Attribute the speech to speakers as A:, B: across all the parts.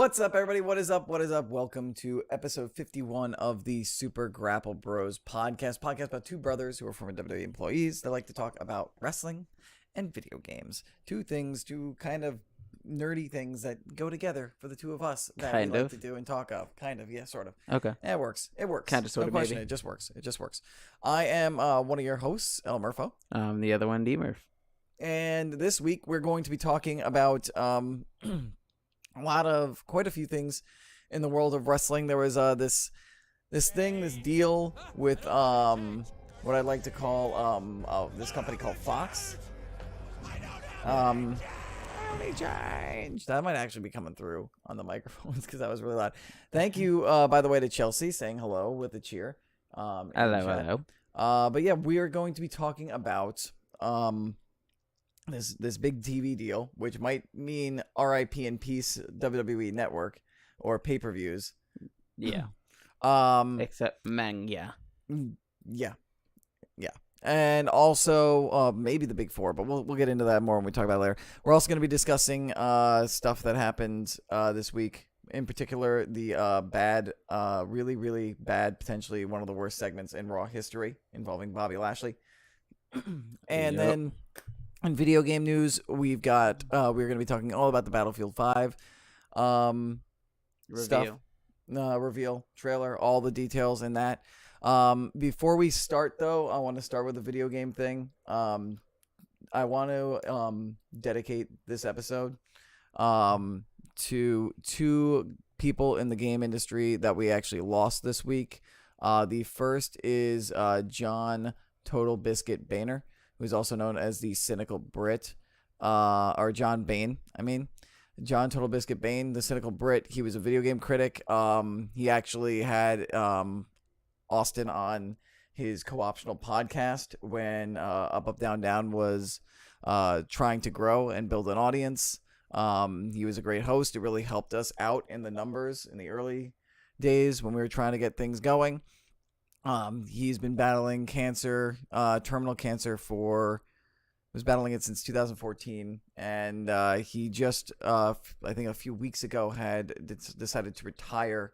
A: What's up, everybody? What is up? What is up? Welcome to episode 51 of the Super Grapple Bros podcast. Podcast about two brothers who are former WWE employees that like to talk about wrestling and video games. Two kind of nerdy things that go together for the two of us that we like to do and talk of. Kind of, yeah, sort of.
B: Okay.
A: It works.
B: Kind of, sort of, maybe.
A: It just works. I am one of your hosts, Murpho.
B: The other one, DMurph.
A: And this week we're going to be talking about quite a few things in the world of wrestling. There was this deal with what I'd like to call this company called Fox. Let me change. That might actually be coming through on the microphones because that was really loud. Thank you, by the way, to Chelsea saying hello with a cheer.
B: Hello.
A: But yeah, we are going to be talking about this big TV deal, which might mean RIP in peace WWE Network or pay-per-views.
B: Yeah. Except yeah.
A: Yeah. And also maybe the big four, but we'll get into that more when we talk about it later. We're also going to be discussing stuff that happened this week. In particular, the really, really bad, potentially one of the worst segments in Raw history involving Bobby Lashley. And then in video game news, we've got we're going to be talking all about the Battlefield 5 reveal trailer, all the details in that. Before we start, though, I want to start with the video game thing. I want to dedicate this episode to two people in the game industry that we actually lost this week. The first is John TotalBiscuit Boehner, who's also known as the Cynical Brit, or John Bain, John TotalBiscuit Bain, the Cynical Brit. He was a video game critic. He actually had Austin on his co-optional podcast when Up, Down, Down was trying to grow and build an audience. He was a great host. It really helped us out in the numbers in the early days when we were trying to get things going. He's been battling cancer, terminal cancer was battling it since 2014. And he just, I think a few weeks ago had decided to retire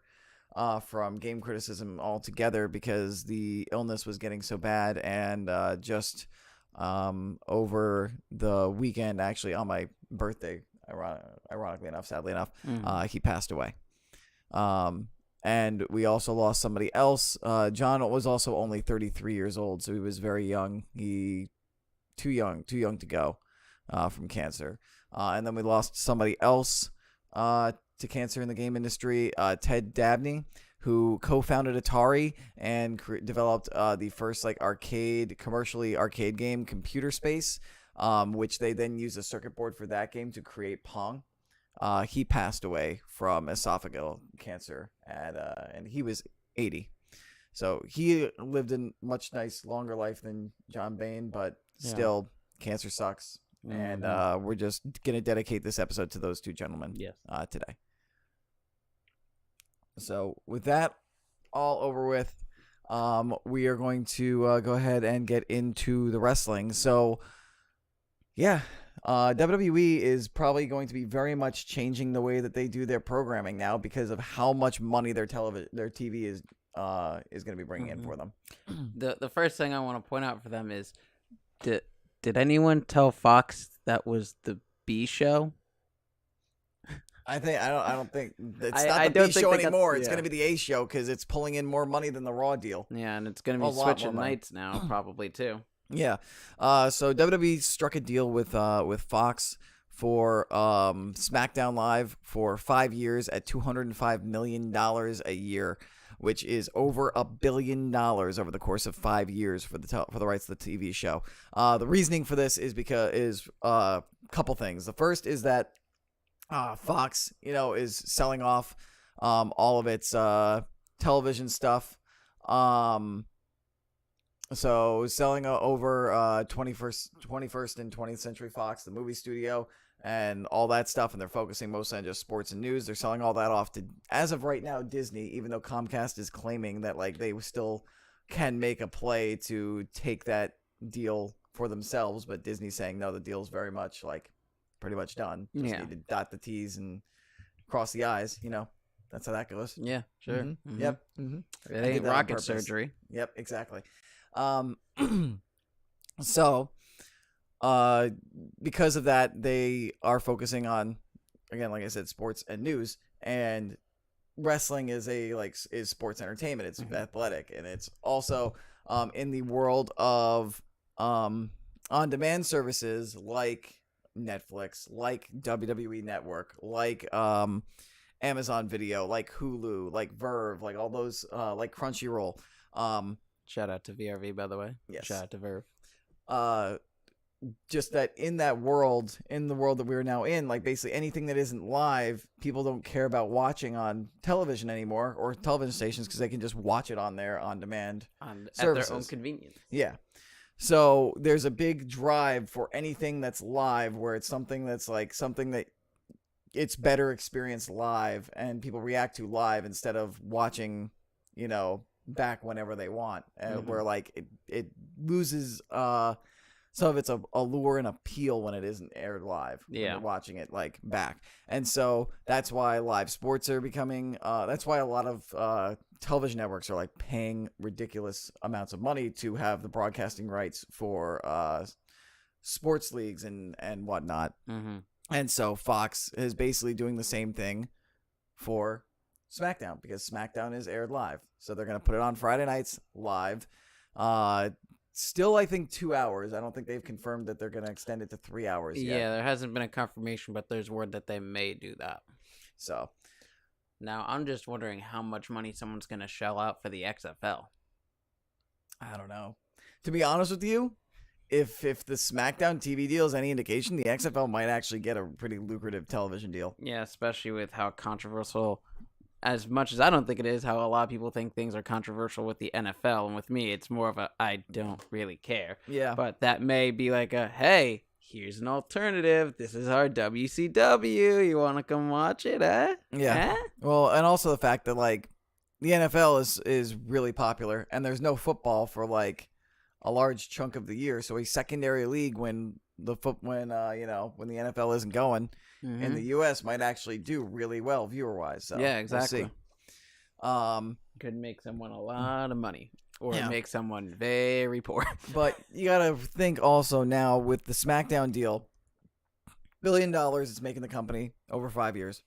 A: from game criticism altogether because the illness was getting so bad. And just over the weekend, actually on my birthday, ironically enough, sadly enough, he passed away. And we also lost somebody else. John was also only 33 years old, so he was very young. Too young to go from cancer. And then we lost somebody else to cancer in the game industry, Ted Dabney, who co-founded Atari and developed the first commercially arcade game, Computer Space, which they then used a circuit board for that game to create Pong. He passed away from esophageal cancer and he was 80. So he lived a much longer life than John Bain, but still, cancer sucks. And we're just going to dedicate this episode to those two gentlemen today. So with that all over with, we are going to go ahead and get into the wrestling. So, yeah. WWE is probably going to be very much changing the way that they do their programming now because of how much money their TV is going to be bringing in for them.
B: The first thing I want to point out for them is, did anyone tell Fox that was the B show?
A: I don't think it's not the B show anymore. It's going to be the A show because it's pulling in more money than the Raw deal.
B: Yeah, and it's going to be switching nights now, probably too.
A: Yeah. So WWE struck a deal with Fox for SmackDown Live for 5 years at $205 million a year, which is over $1 billion over the course of 5 years for the rights to the TV show. The reasoning for this is a couple things. The first is that Fox, is selling off all of its television stuff. So selling over 21st and 20th Century Fox, the movie studio, and all that stuff, and they're focusing mostly on just sports and news. They're selling all that off to, as of right now, Disney, even though Comcast is claiming that they still can make a play to take that deal for themselves, but Disney's saying no, the deal's very much pretty much done. Just need to dot the T's and cross the eyes. That's how that goes.
B: Yeah, sure.
A: Mm-hmm. Yep. Mm-hmm.
B: It ain't rocket surgery.
A: Yep, exactly. So, because of that, they are focusing on, again, like I said, sports and news, and wrestling is is sports entertainment. It's athletic, and it's also in the world of on-demand services like Netflix, like WWE Network, like Amazon Video, like Hulu, like Verve, like all those, like Crunchyroll.
B: Shout out to VRV, by the way.
A: Yes.
B: Shout out to Verve.
A: Just that in the world that we're now in, like basically anything that isn't live, people don't care about watching on television anymore or television stations because they can just watch it on their on-demand services.
B: At their own convenience.
A: Yeah. So there's a big drive for anything that's live, where it's something that's like something that it's better experienced live and people react to live instead of watching, back whenever they want. Where like it loses some of its allure and appeal when it isn't aired live.
B: Yeah.
A: When you're watching it like back. And so that's why live sports are becoming, that's why a lot of television networks are like paying ridiculous amounts of money to have the broadcasting rights for sports leagues and whatnot.
B: Mm-hmm.
A: And so Fox is basically doing the same thing for SmackDown, because SmackDown is aired live. So they're going to put it on Friday nights live. Still, I think 2 hours. I don't think they've confirmed that they're going to extend it to 3 hours yet.
B: Yeah, there hasn't been a confirmation, but there's word that they may do that.
A: So
B: now I'm just wondering how much money someone's going to shell out for the XFL.
A: I don't know. To be honest with you, if the SmackDown TV deal is any indication, the XFL might actually get a pretty lucrative television deal.
B: Yeah, especially with how controversial, as much as I don't think it is, how a lot of people think things are controversial with the NFL. And with me, it's more of a, I don't really care.
A: Yeah.
B: But that may be like a, hey, here's an alternative. This is our WCW. You want to come watch it, eh?
A: Yeah.
B: Eh?
A: Well, and also the fact that, like, the NFL is really popular, and there's no football for, like, a large chunk of the year. So a secondary league when the NFL isn't going in the U.S. might actually do really well viewer-wise. So
B: yeah, exactly.
A: We'll see.
B: Could make someone a lot of money, or
A: Yeah.
B: make someone very poor.
A: But you gotta think also now with the SmackDown deal, $1 billion it's making the company over 5 years.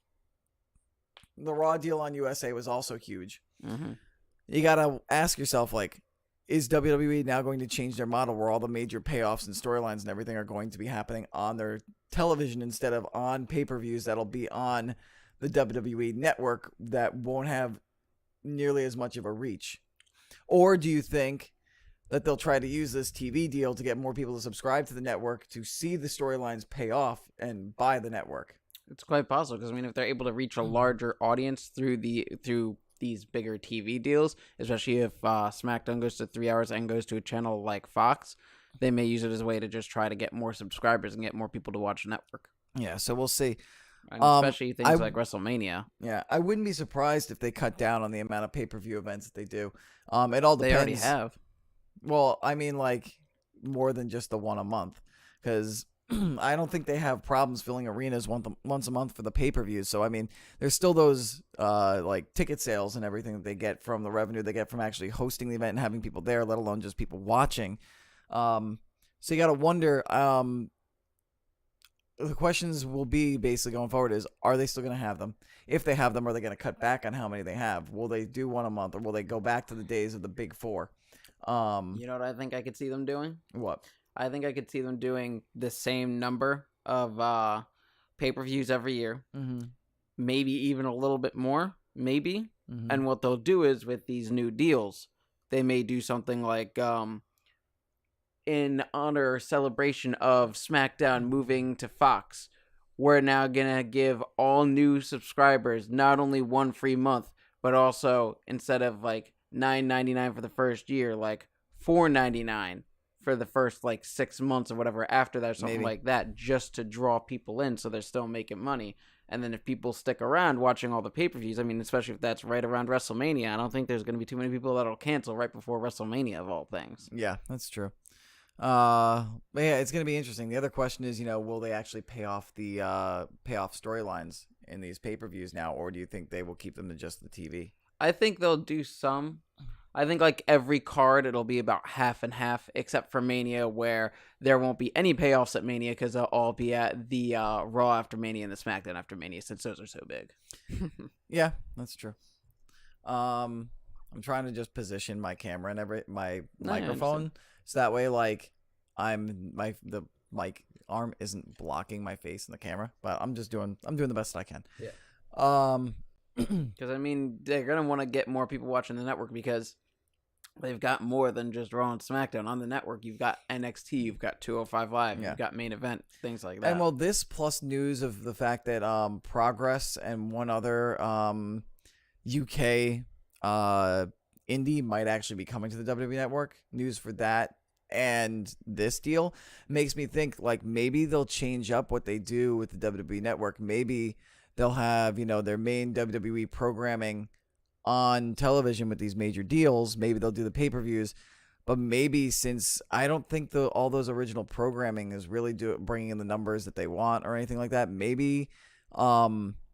A: The Raw deal on USA was also huge.
B: Mm-hmm.
A: You gotta ask yourself, like, is WWE now going to change their model where all the major payoffs and storylines and everything are going to be happening on their television instead of on pay-per-views that'll be on the WWE network that won't have nearly as much of a reach? Or do you think that they'll try to use this TV deal to get more people to subscribe to the network to see the storylines pay off and buy the network?
B: It's quite possible, because I mean, if they're able to reach a larger audience through these bigger TV deals, especially if SmackDown goes to 3 hours and goes to a channel like Fox, they may use it as a way to just try to get more subscribers and get more people to watch the network.
A: Yeah, so we'll see.
B: And especially things like WrestleMania.
A: Yeah, I wouldn't be surprised if they cut down on the amount of pay-per-view events that they do. It all depends.
B: They already have.
A: Well, I mean, like, more than just the one a month, because I don't think they have problems filling arenas once a month for the pay-per-views. So, I mean, there's still those, like, ticket sales and everything that they get from the revenue they get from actually hosting the event and having people there, let alone just people watching. So you got to wonder, the questions will be basically going forward is, are they still going to have them? If they have them, are they going to cut back on how many they have? Will they do one a month, or will they go back to the days of the big four?
B: You know what I think I could see them doing?
A: What?
B: I think I could see them doing the same number of pay-per-views every year.
A: Mm-hmm.
B: Maybe even a little bit more, maybe.
A: Mm-hmm.
B: And what they'll do is, with these new deals, they may do something like, in honor or celebration of SmackDown moving to Fox, we're now going to give all new subscribers not only one free month, but also, instead of like $9.99 for the first year, like $4.99 for the first like 6 months or whatever after that, or something
A: Maybe.
B: like that, just to draw people in so they're still making money. And then if people stick around watching all the pay-per-views, I mean, especially if that's right around WrestleMania, I don't think there's going to be too many people that'll cancel right before WrestleMania, of all things.
A: Yeah, that's true. But yeah, it's going to be interesting. The other question is, will they actually pay off storylines in these pay-per-views now, or do you think they will keep them to just the TV?
B: I think they'll do some. I think like every card, it'll be about half and half, except for Mania, where there won't be any payoffs at Mania because they'll all be at the Raw after Mania and the SmackDown after Mania, since those are so big.
A: Yeah, that's true. I'm trying to just position my camera and my microphone so that way, like, the mic arm isn't blocking my face in the camera. But I'm doing the best I can.
B: Yeah. Because I mean, they're gonna want to get more people watching the network because they've got more than just Raw and SmackDown on the network. You've got NXT, you've got 205 Live, you've got Main Event, things like that.
A: And well, this plus news of the fact that Progress and one other UK indie might actually be coming to the WWE Network. News for that and this deal makes me think like maybe they'll change up what they do with the WWE Network. Maybe they'll have, their main WWE programming on television with these major deals. Maybe they'll do the pay-per-views, but maybe since I don't think all those original programming is really bringing in the numbers that they want or anything like that, maybe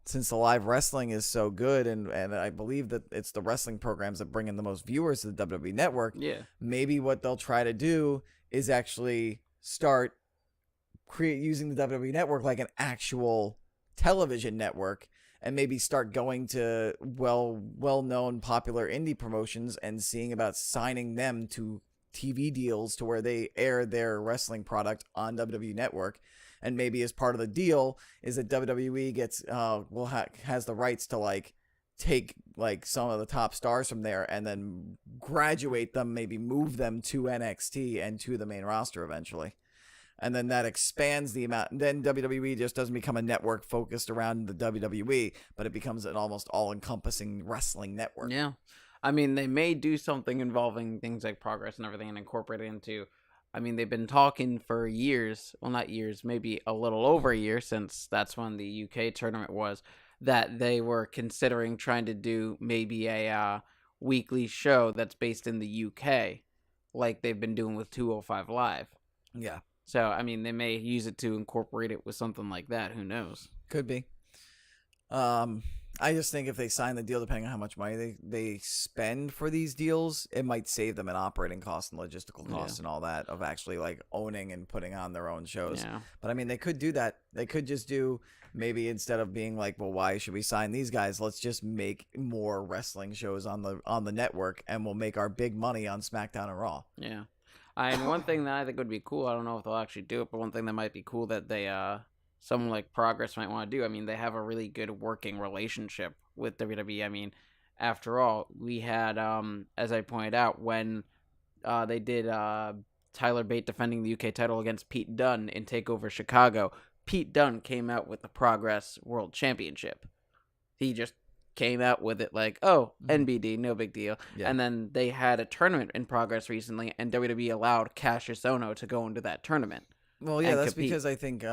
A: since the live wrestling is so good and I believe that it's the wrestling programs that bring in the most viewers to the WWE Network, maybe what they'll try to do is actually start using the WWE Network like an actual television network, and maybe start going to well-known popular indie promotions and seeing about signing them to TV deals to where they air their wrestling product on WWE Network. And maybe as part of the deal is that WWE gets has the rights to like take like some of the top stars from there and then graduate them, maybe move them to NXT and to the main roster eventually. And then that expands the amount. Then WWE just doesn't become a network focused around the WWE, but it becomes an almost all-encompassing wrestling network.
B: Yeah. I mean, they may do something involving things like Progress and everything and incorporate it into... I mean, they've been talking for years. Well, not years, maybe a little over a year, since that's when the UK tournament was, that they were considering trying to do maybe a weekly show that's based in the UK, like they've been doing with 205 Live.
A: Yeah.
B: So, I mean, they may use it to incorporate it with something like that. Who knows?
A: Could be. I just think if they sign the deal, depending on how much money they spend for these deals, it might save them in operating costs and logistical costs and all that of actually like owning and putting on their own shows.
B: Yeah.
A: But I mean, they could do that. They could just do maybe instead of being like, well, why should we sign these guys? Let's just make more wrestling shows on the network, and we'll make our big money on SmackDown and Raw.
B: Yeah. And one thing that I think would be cool, I don't know if they'll actually do it, but one thing that might be cool that they, someone like Progress might want to do, I mean, they have a really good working relationship with WWE. I mean, after all, we had, as I pointed out, when they did Tyler Bate defending the UK title against Pete Dunne in TakeOver Chicago, Pete Dunne came out with the Progress World Championship. He just came out with it like, oh, NBD, no big deal. Yeah. And then they had a tournament in Progress recently, and WWE allowed Cassius Ohno to go into that tournament.
A: Well, yeah, that's compete. Because I think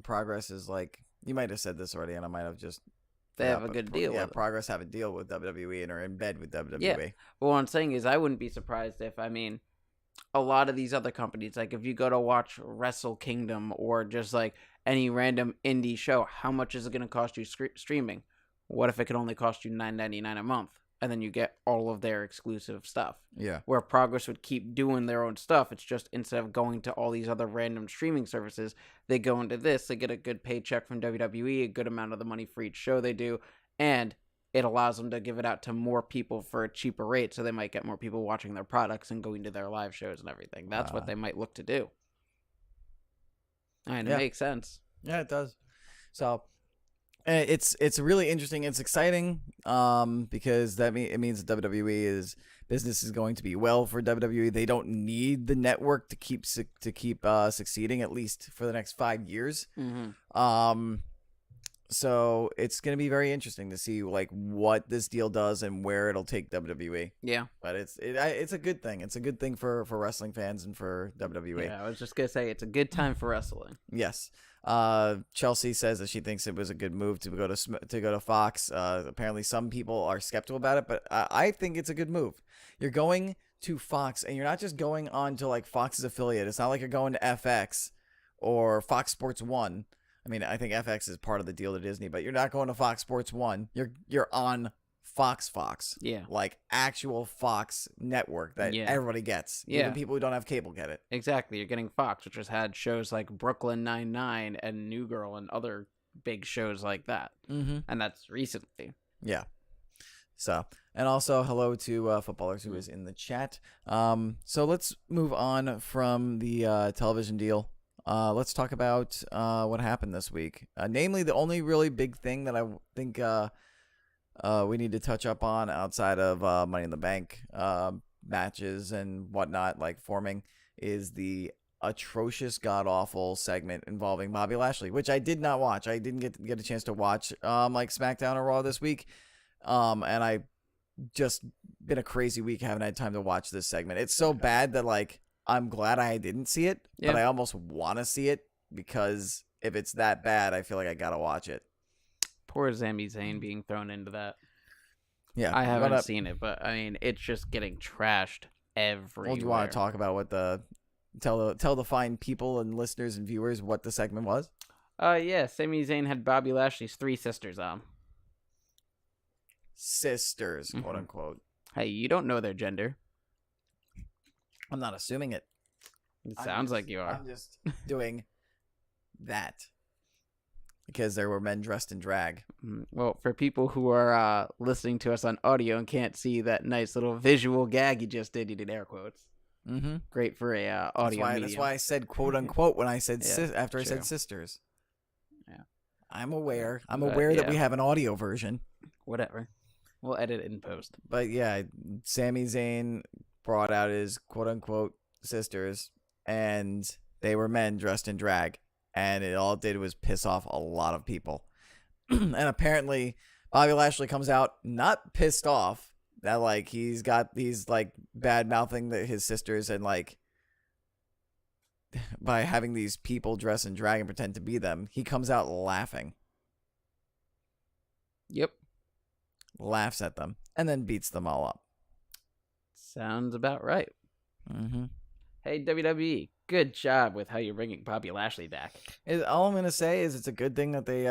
A: Progress is like, you might have said this already, and I might have just...
B: They have a good deal.
A: Yeah, Progress have a deal with WWE and are in bed with WWE.
B: Yeah. But what I'm saying is I wouldn't be surprised if, I mean, a lot of these other companies, like if you go to watch Wrestle Kingdom or just like any random indie show, how much is it going to cost you streaming? What if it could only cost you $9.99 a month, and then you get all of their exclusive stuff?
A: Yeah.
B: Where Progress would keep doing their own stuff. It's just instead of going to all these other random streaming services, they go into this. They get a good paycheck from WWE, a good amount of the money for each show they do, and it allows them to give it out to more people for a cheaper rate, so they might get more people watching their products and going to their live shows and everything. That's what they might look to do. And it makes sense.
A: Yeah, it does. So... It's really interesting. It's exciting because it means that WWE business is going to be well for WWE. They don't need the network to keep succeeding, at least for the next 5 years. Mm-hmm. So it's going to be very interesting to see like what this deal does and where it'll take WWE.
B: Yeah,
A: but it's a good thing. It's a good thing for wrestling fans and for WWE.
B: Yeah, I was just gonna say it's a good time for wrestling.
A: Yes. Chelsea says that she thinks it was a good move to go to Fox. Apparently some people are skeptical about it, but I think it's a good move. You're going to Fox, and you're not just going on to like Fox's affiliate. It's not like you're going to FX or Fox Sports 1. I mean, I think FX is part of the deal to Disney, but you're not going to Fox Sports 1. You're on Fox.
B: Yeah.
A: Like actual Fox network that everybody gets.
B: Yeah.
A: Even people who don't have cable get it.
B: Exactly. You're getting Fox, which has had shows like Brooklyn Nine-Nine and New Girl and other big shows like that.
A: Mm-hmm.
B: And that's recently.
A: Yeah. So, and also hello to Footballers who is in the chat. So let's move on from the television deal. Let's talk about what happened this week. Namely, the only really big thing that I think we need to touch up on outside of Money in the Bank matches and whatnot, like forming, is the atrocious, god-awful segment involving Bobby Lashley, which I did not watch. I didn't get a chance to watch like SmackDown or Raw this week. And I just been a crazy week. Haven't had time to watch this segment. It's so bad that like I'm glad I didn't see it, but I almost want to see it because if it's that bad, I feel like I gotta watch it.
B: Poor Sami Zayn being thrown into that.
A: Yeah,
B: I haven't seen it, but I mean, it's just getting trashed everywhere.
A: Well, do you want to talk about what tell the fine people and listeners and viewers what the segment was?
B: Yeah, Sami Zayn had Bobby Lashley's 3 sisters on.
A: Sisters, quote unquote.
B: Hey, you don't know their gender.
A: I'm not assuming it.
B: It sounds like you are.
A: I'm just doing that because there were men dressed in drag.
B: Well, for people who are listening to us on audio and can't see that nice little visual gag you just did air quotes.
A: Mm-hmm.
B: Great for a audio medium.
A: That's why I said quote unquote when I said after I
B: true.
A: said sisters.
B: Yeah,
A: I'm aware. I'm aware that we have an audio version.
B: Whatever. We'll edit it in post.
A: But yeah, Sami Zayn brought out his quote-unquote sisters, and they were men dressed in drag, and it all did was piss off a lot of people. And apparently, Bobby Lashley comes out not pissed off that, like, he's got these, like, bad-mouthing his sisters and, like, by having these people dress in drag and pretend to be them, he comes out laughing.
B: Yep.
A: Laughs at them, and then beats them all up.
B: Sounds about right.
A: Mm-hmm.
B: Hey, WWE, good job with how you're bringing Bobby Lashley back.
A: All I'm going to say is it's a good thing that they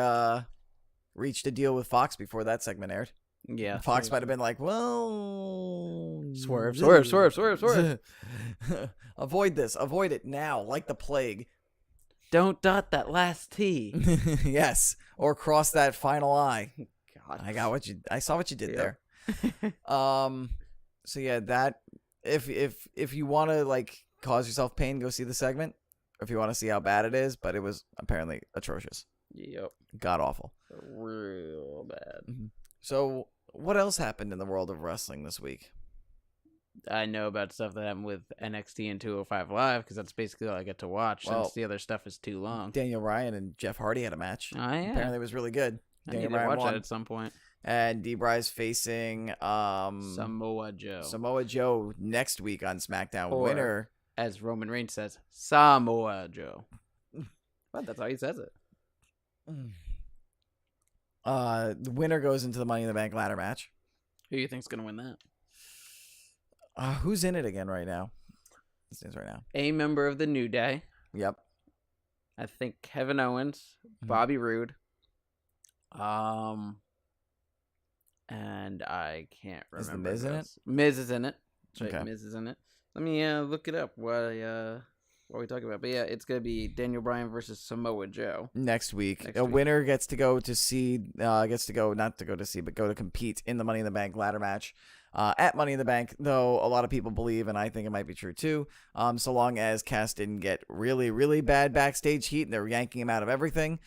A: reached a deal with Fox before that segment aired.
B: Yeah.
A: Fox might have been like, well...
B: Swerve.
A: Avoid this. Avoid it now, like the plague.
B: Don't dot that last T.
A: Yes, or cross that final I.
B: God.
A: I saw what you did there. So yeah, that if you want to like cause yourself pain, go see the segment. Or if you want to see how bad it is, but it was apparently atrocious.
B: Yep.
A: God awful.
B: Real bad.
A: Mm-hmm. So what else happened in the world of wrestling this week?
B: I know about stuff that happened with NXT and 205 Live because that's basically all I get to watch since the other stuff is too long.
A: Daniel Bryan and Jeff Hardy had a match.
B: Oh, yeah.
A: Apparently it was really good.
B: I need to watch that at some point.
A: And D-Bry's facing
B: Samoa Joe.
A: Samoa Joe next week on SmackDown.
B: Or,
A: winner,
B: as Roman Reigns says, Samoa Joe. But that's how he says it.
A: The winner goes into the Money in the Bank ladder match.
B: Who do you think's gonna win that?
A: Who's in it again right now? This is right now.
B: A member of the New Day.
A: Yep.
B: I think Kevin Owens, Bobby Roode. And I can't remember.
A: Is the Miz in it?
B: Miz is in it. That's right.
A: Okay.
B: Miz is in it. Let me look it up. What are we talking about? But yeah, it's gonna be Daniel Bryan versus Samoa Joe
A: next week. A winner gets to go to see. Go to compete in the Money in the Bank ladder match. At Money in the Bank, though a lot of people believe, and I think it might be true too, so long as Cass didn't get really, really bad backstage heat and they're yanking him out of everything,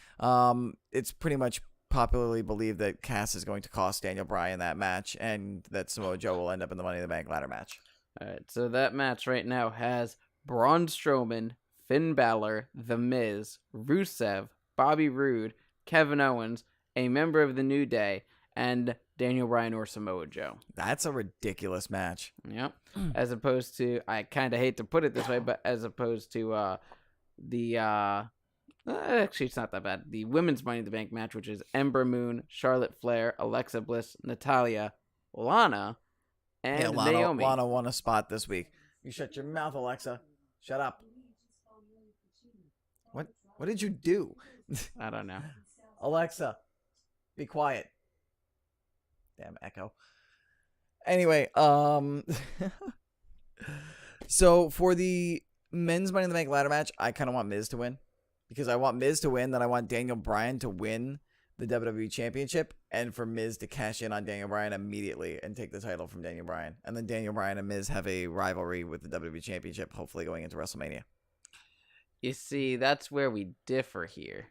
A: it's pretty much popularly believed that Cass is going to cost Daniel Bryan that match and that Samoa Joe will end up in the Money in the Bank ladder match.
B: All right, so that match right now has Braun Strowman, Finn Balor, The Miz, Rusev, Bobby Roode, Kevin Owens, a member of the New Day, and Daniel Bryan or Samoa Joe.
A: That's a ridiculous match.
B: Yep. As opposed to, I kind of hate to put it this way, but as opposed to actually it's not that bad. The women's Money in the Bank match, which is Ember Moon, Charlotte Flair, Alexa Bliss, Natalya, Lana, and Naomi.
A: Lana won a spot this week. You shut your mouth, Alexa. Shut up. What did you do?
B: I don't know.
A: Alexa, be quiet. Damn echo. Anyway, so for the men's Money in the Bank ladder match, I kind of want Miz to win because I want Miz to win. Then I want Daniel Bryan to win the WWE Championship, and for Miz to cash in on Daniel Bryan immediately and take the title from Daniel Bryan, and then Daniel Bryan and Miz have a rivalry with the WWE Championship, hopefully going into WrestleMania.
B: You see, that's where we differ here,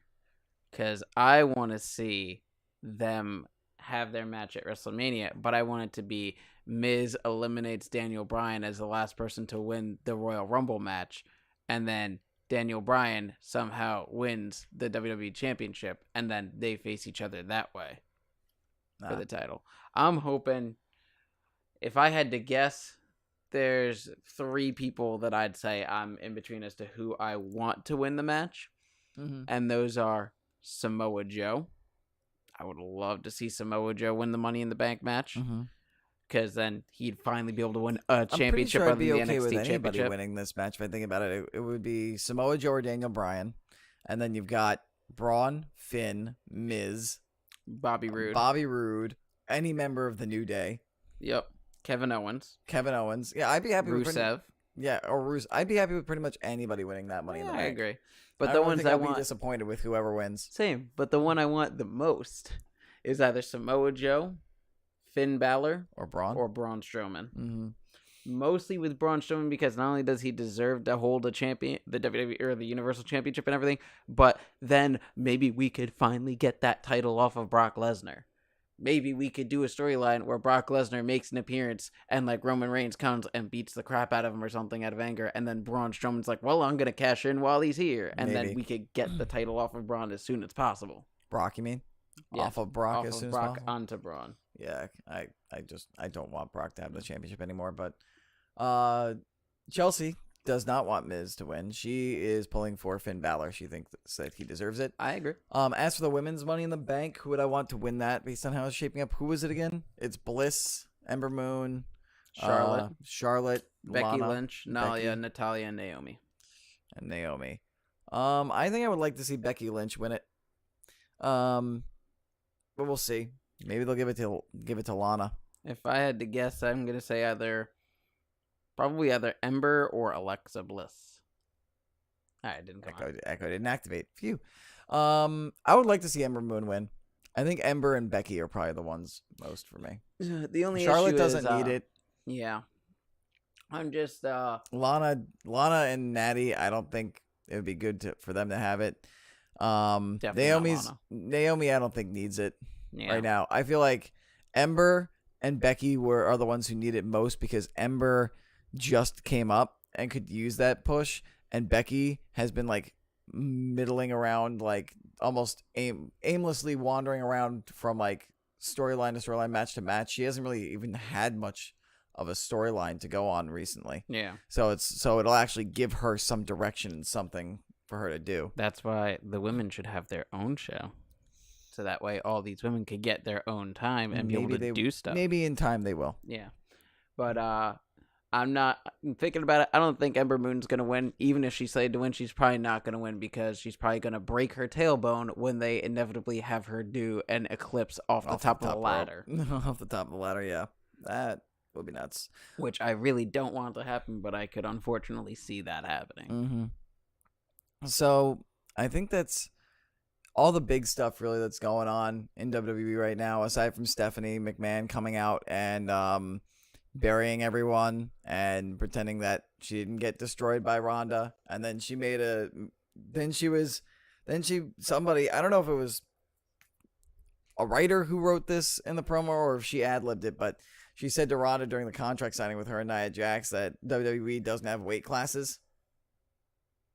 B: because I want to see them have their match at WrestleMania, but I want it to be Miz eliminates Daniel Bryan as the last person to win the Royal Rumble match, and then Daniel Bryan somehow wins the WWE Championship, and then they face each other that way for the title. I'm hoping, if I had to guess, there's 3 people that I'd say I'm in between as to who I want to win the match, and those are Samoa Joe. I would love to see Samoa Joe win the Money in the Bank match, because then he'd finally be able to win a championship
A: other
B: than the NXT
A: with anybody
B: championship.
A: winning this match. If I think about it, it would be Samoa Joe or Daniel Bryan, and then you've got Braun, Finn, Miz,
B: Bobby
A: Roode, any member of the New Day.
B: Yep. Kevin Owens.
A: Yeah, I'd be happy with
B: Rusev.
A: Rusev. I'd be happy with pretty much anybody winning that Money in the Bank.
B: I agree. But
A: I
B: the
A: don't
B: ones
A: think
B: I
A: I'll
B: want,
A: be disappointed with whoever wins.
B: same. But the one I want the most is either Samoa Joe, Finn Balor,
A: Or Braun.
B: or Braun Strowman.
A: Mm-hmm.
B: Mostly with Braun Strowman, because not only does he deserve to hold the WWE or the Universal Championship and everything, but then maybe we could finally get that title off of Brock Lesnar. Maybe we could do a storyline where Brock Lesnar makes an appearance and like Roman Reigns comes and beats the crap out of him or something out of anger, and then Braun Strowman's like, well, I'm going to cash in while he's here. And then we could get the title off of Braun as soon as possible.
A: Brock, you mean?
B: Yeah.
A: Off of Brock
B: Off
A: as
B: of
A: soon
B: Brock
A: as possible?
B: onto Braun.
A: Yeah, I don't want Brock to have the championship anymore, but Chelsea does not want Miz to win. She is pulling for Finn Balor. She thinks that he deserves it.
B: I agree.
A: As for the women's Money in the Bank, who would I want to win that based on how it's shaping up? Who was it again? It's Bliss, Ember Moon, Charlotte,
B: Becky
A: Lana,
B: Lynch, Natalya, and Naomi.
A: I think I would like to see Becky Lynch win it. But we'll see. Maybe they'll give it to Lana.
B: If I had to guess, I'm gonna say probably either Ember or Alexa Bliss. I didn't come out.
A: Echo didn't activate. Phew. I would like to see Ember Moon win. I think Ember and Becky are probably the ones most for me.
B: The only
A: Charlotte
B: issue
A: doesn't
B: is,
A: need it.
B: Yeah. I'm just
A: Lana and Natty, I don't think it would be good for them to have it.
B: Definitely
A: Naomi, I don't think needs it
B: yeah.
A: right now. I feel like Ember and Becky are the ones who need it most, because Ember just came up and could use that push, and Becky has been like middling around, like almost aimlessly wandering around from like storyline to storyline, match to match. She hasn't really even had much of a storyline to go on recently.
B: Yeah.
A: So it'll actually give her some direction and something for her to do.
B: That's why the women should have their own show. So that way all these women could get their own time and be able to do stuff.
A: Maybe in time they will.
B: Yeah. But I'm thinking about it. I don't think Ember Moon's going to win. Even if she's slated to win, she's probably not going to win, because she's probably going to break her tailbone when they inevitably have her do an eclipse off the top of the ladder.
A: Off the top of the ladder, yeah. That would be nuts.
B: Which I really don't want to happen, but I could unfortunately see that happening.
A: Mm-hmm. So I think that's all the big stuff really that's going on in WWE right now, aside from Stephanie McMahon coming out and burying everyone and pretending that she didn't get destroyed by Ronda. And then she made somebody, I don't know if it was a writer who wrote this in the promo or if she ad-libbed it, but she said to Ronda during the contract signing with her and Nia Jax that WWE doesn't have weight classes,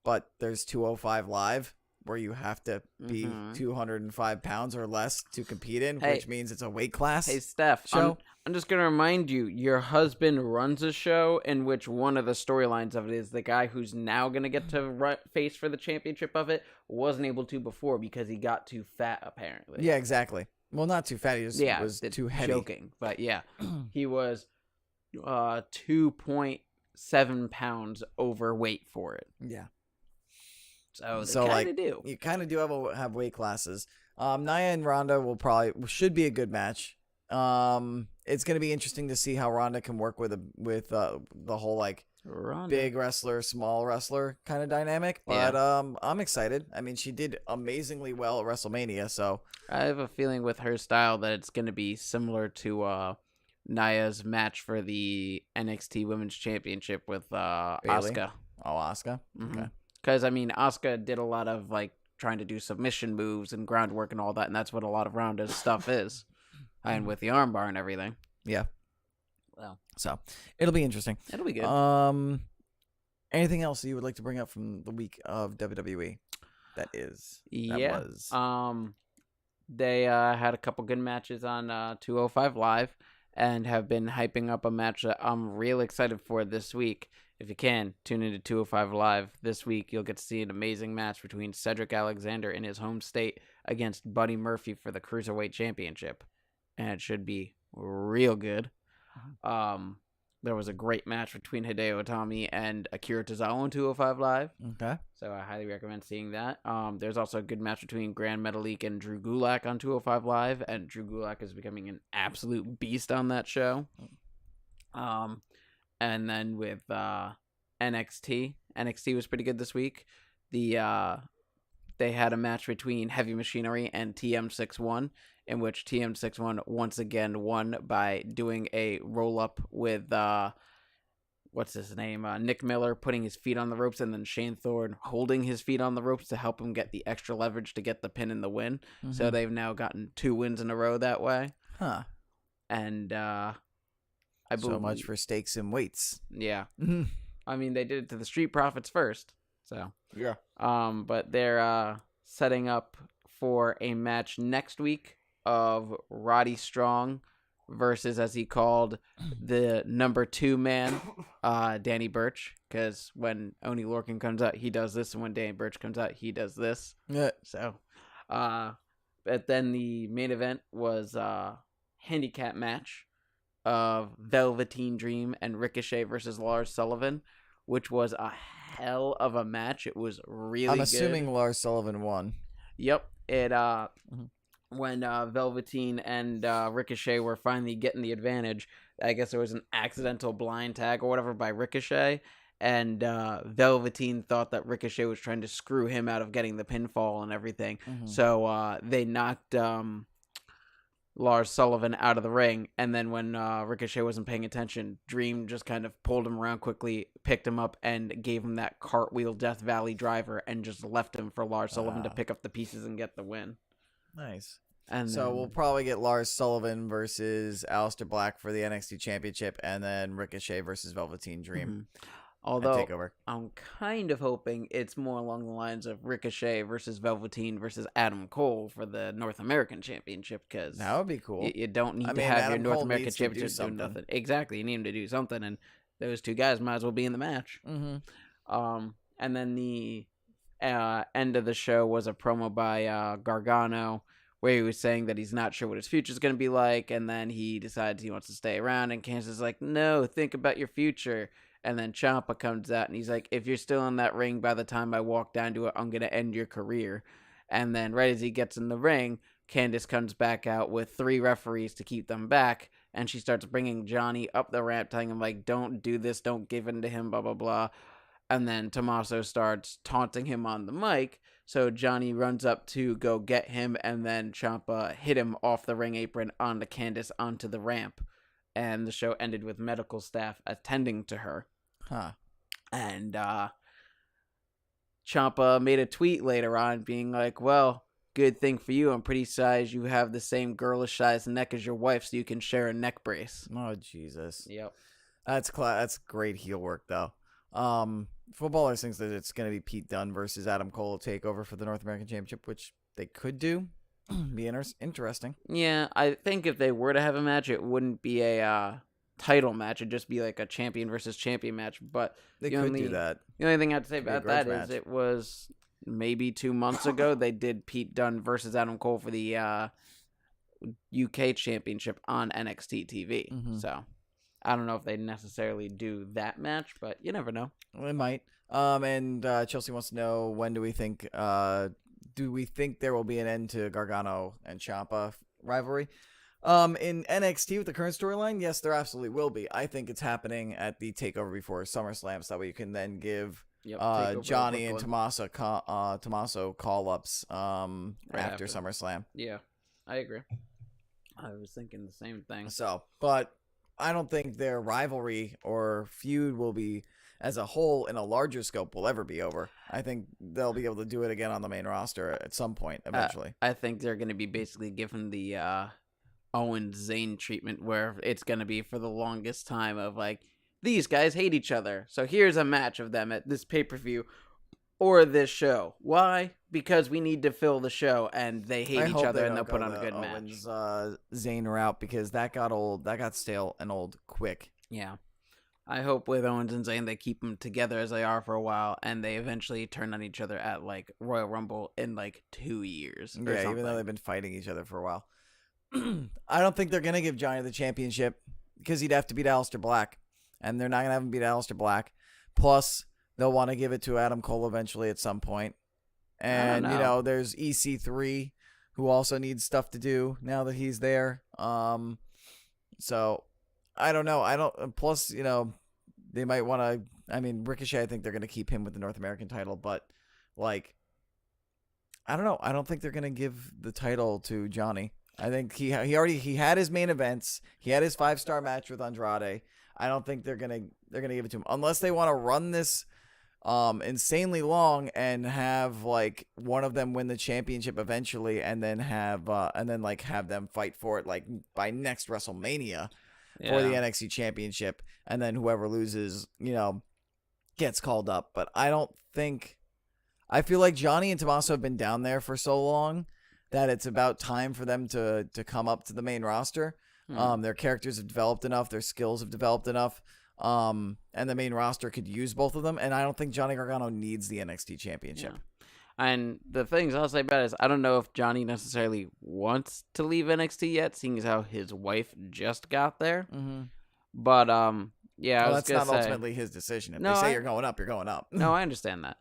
A: but there's 205 Live, where you have to be 205 pounds or less to compete in, which means it's a weight class.
B: Hey, Steph,
A: show.
B: I'm just going to remind you, your husband runs a show in which one of the storylines of it is the guy who's now going to get to face for the championship of it wasn't able to before because he got too fat, apparently.
A: Yeah, exactly. Well, not too fat. He just was too heavy.
B: Joking, but yeah. He was 2.7 pounds overweight for it.
A: Yeah.
B: So they kind of do.
A: You kind of do have weight classes. Nia and Ronda should be a good match. It's gonna be interesting to see how Ronda can work with the whole like
B: Ronda.
A: big wrestler, small wrestler kind of dynamic. But I'm excited. I mean, she did amazingly well at WrestleMania, so
B: I have a feeling with her style that it's gonna be similar to Nia's match for the NXT Women's Championship with Asuka.
A: Oh, Asuka.
B: Mm-hmm.
A: Okay.
B: Because I mean, Asuka did a lot of like trying to do submission moves and groundwork and all that, and that's what a lot of Ronda's stuff is, and with the armbar and everything.
A: Yeah.
B: Well,
A: so it'll be interesting.
B: It'll be good.
A: Anything else you would like to bring up from the week of WWE? That was.
B: They had a couple good matches on 205 Live, and have been hyping up a match that I'm real excited for this week. If you can, tune into 205 Live this week. You'll get to see an amazing match between Cedric Alexander in his home state against Buddy Murphy for the Cruiserweight Championship. And it should be real good. There was a great match between Hideo Itami and Akira Tozawa on 205 Live.
A: Okay.
B: So I highly recommend seeing that. There's also a good match between Grand Metalik and Drew Gulak on 205 Live, and Drew Gulak is becoming an absolute beast on that show. And then with NXT was pretty good this week. They had a match between Heavy Machinery and TM61, in which TM61 once again won by doing a roll-up with, what's his name, Nick Miller putting his feet on the ropes, and then Shane Thorne holding his feet on the ropes to help him get the extra leverage to get the pin and the win. Mm-hmm. So they've now gotten 2 wins in a row that way.
A: Huh.
B: And I believe,
A: so much for stakes and weights.
B: Yeah. I mean, they did it to the Street Profits first. So
A: yeah.
B: But they're setting up for a match next week of Roddy Strong versus, as he called, the number 2 man, Danny Burch. Because when Oney Lorcan comes out, he does this, and when Danny Burch comes out, he does this.
A: Yeah.
B: So, but then the main event was a handicap match of Velveteen Dream and Ricochet versus Lars Sullivan, which was a hell of a match. It was really good.
A: I'm assuming Lars Sullivan won.
B: Yep. It when Velveteen and Ricochet were finally getting the advantage, I guess there was an accidental blind tag or whatever by Ricochet, and Velveteen thought that Ricochet was trying to screw him out of getting the pinfall and everything. Mm-hmm. So they knocked Lars Sullivan out of the ring, and then when Ricochet wasn't paying attention, Dream just kind of pulled him around quickly, picked him up, and gave him that cartwheel Death Valley driver, and just left him for Lars Sullivan to pick up the pieces and get the win.
A: Nice.
B: And
A: so we'll probably get Lars Sullivan versus Aleister Black for the NXT Championship, and then Ricochet versus Velveteen Dream.
B: Mm-hmm. Although
A: takeover.
B: I'm kind of hoping it's more along the lines of Ricochet versus Velveteen versus Adam Cole for the North American Championship, because
A: that would be cool.
B: You don't need to have Adam your North American Championship do nothing. Exactly, you need him to do something, and those 2 guys might as well be in the match.
A: Mm-hmm.
B: And then the end of the show was a promo by Gargano, where he was saying that he's not sure what his future is going to be like, and then he decides he wants to stay around, and Candace is like, no, think about your future. And then Ciampa comes out, and he's like, if you're still in that ring by the time I walk down to it, I'm going to end your career. And then right as he gets in the ring, Candace comes back out with 3 referees to keep them back, and she starts bringing Johnny up the ramp, telling him, like, don't do this, don't give in to him, blah, blah, blah. And then Tommaso starts taunting him on the mic, so Johnny runs up to go get him, and then Ciampa hit him off the ring apron onto Candace onto the ramp. And the show ended with medical staff attending to her.
A: Huh.
B: And Ciampa made a tweet later on being like, well, good thing for you. I'm pretty size you have the same girlish size neck as your wife, so you can share a neck brace.
A: Oh, Jesus.
B: Yep.
A: That's great heel work, though. Footballers thinks that it's going to be Pete Dunne versus Adam Cole takeover for the North American Championship, which they could do. Be interesting.
B: Yeah, I think if they were to have a match, it wouldn't be a title match. It'd just be like a champion versus champion match. But
A: they could do that.
B: The only thing I'd say about that is it was maybe 2 months ago they did Pete Dunne versus Adam Cole for the UK Championship on NXT TV. Mm-hmm. So I don't know if they necessarily do that match, but you never know.
A: We might. And Chelsea wants to know, when do we think there will be an end to Gargano and Ciampa rivalry? In NXT with the current storyline, yes, there absolutely will be. I think it's happening at the takeover before SummerSlam, so that way you can then give Johnny and Tommaso call-ups after SummerSlam.
B: Yeah, I agree. I was thinking the same thing.
A: So, but I don't think their rivalry or feud will be, as a whole, in a larger scope, will ever be over. I think they'll be able to do it again on the main roster at some point, eventually.
B: I think they're going to be basically given the Owens-Zayn treatment, where it's going to be for the longest time of, like, these guys hate each other, so here's a match of them at this pay-per-view or this show. Why? Because we need to fill the show, and they hate each other, and they'll put on a good match.
A: Owens-Zayn route, because that got old. That got stale and old quick.
B: Yeah. I hope with Owens and Zayn they keep them together as they are for a while, and they eventually turn on each other at, like, Royal Rumble in, like, 2 years.
A: Yeah, even though they've been fighting each other for a while. I don't think they're going to give Johnny the championship, because he'd have to beat Aleister Black, and they're not going to have him beat Aleister Black. Plus, they'll want to give it to Adam Cole eventually at some point. And, there's EC3, who also needs stuff to do now that he's there. So, I don't know. Plus, they might want to, Ricochet, I think they're going to keep him with the North American title, but, like, I don't know. I don't think they're going to give the title to Johnny. I think he had his main events. He had his 5-star match with Andrade. I don't think they're gonna give it to him unless they want to run this insanely long and have, like, one of them win the championship eventually, and then have them fight for it, like, by next WrestleMania for the NXT championship, and then whoever loses, gets called up. But I feel like Johnny and Tommaso have been down there for so long that it's about time for them to come up to the main roster. Their characters have developed enough. Their skills have developed enough. And the main roster could use both of them. And I don't think Johnny Gargano needs the NXT championship.
B: Yeah. And the things I'll say about it is, I don't know if Johnny necessarily wants to leave NXT yet, seeing as how his wife just got there. Mm-hmm. But, yeah,
A: that's not ultimately his decision. If they say you're going up, you're going up.
B: No, I understand that.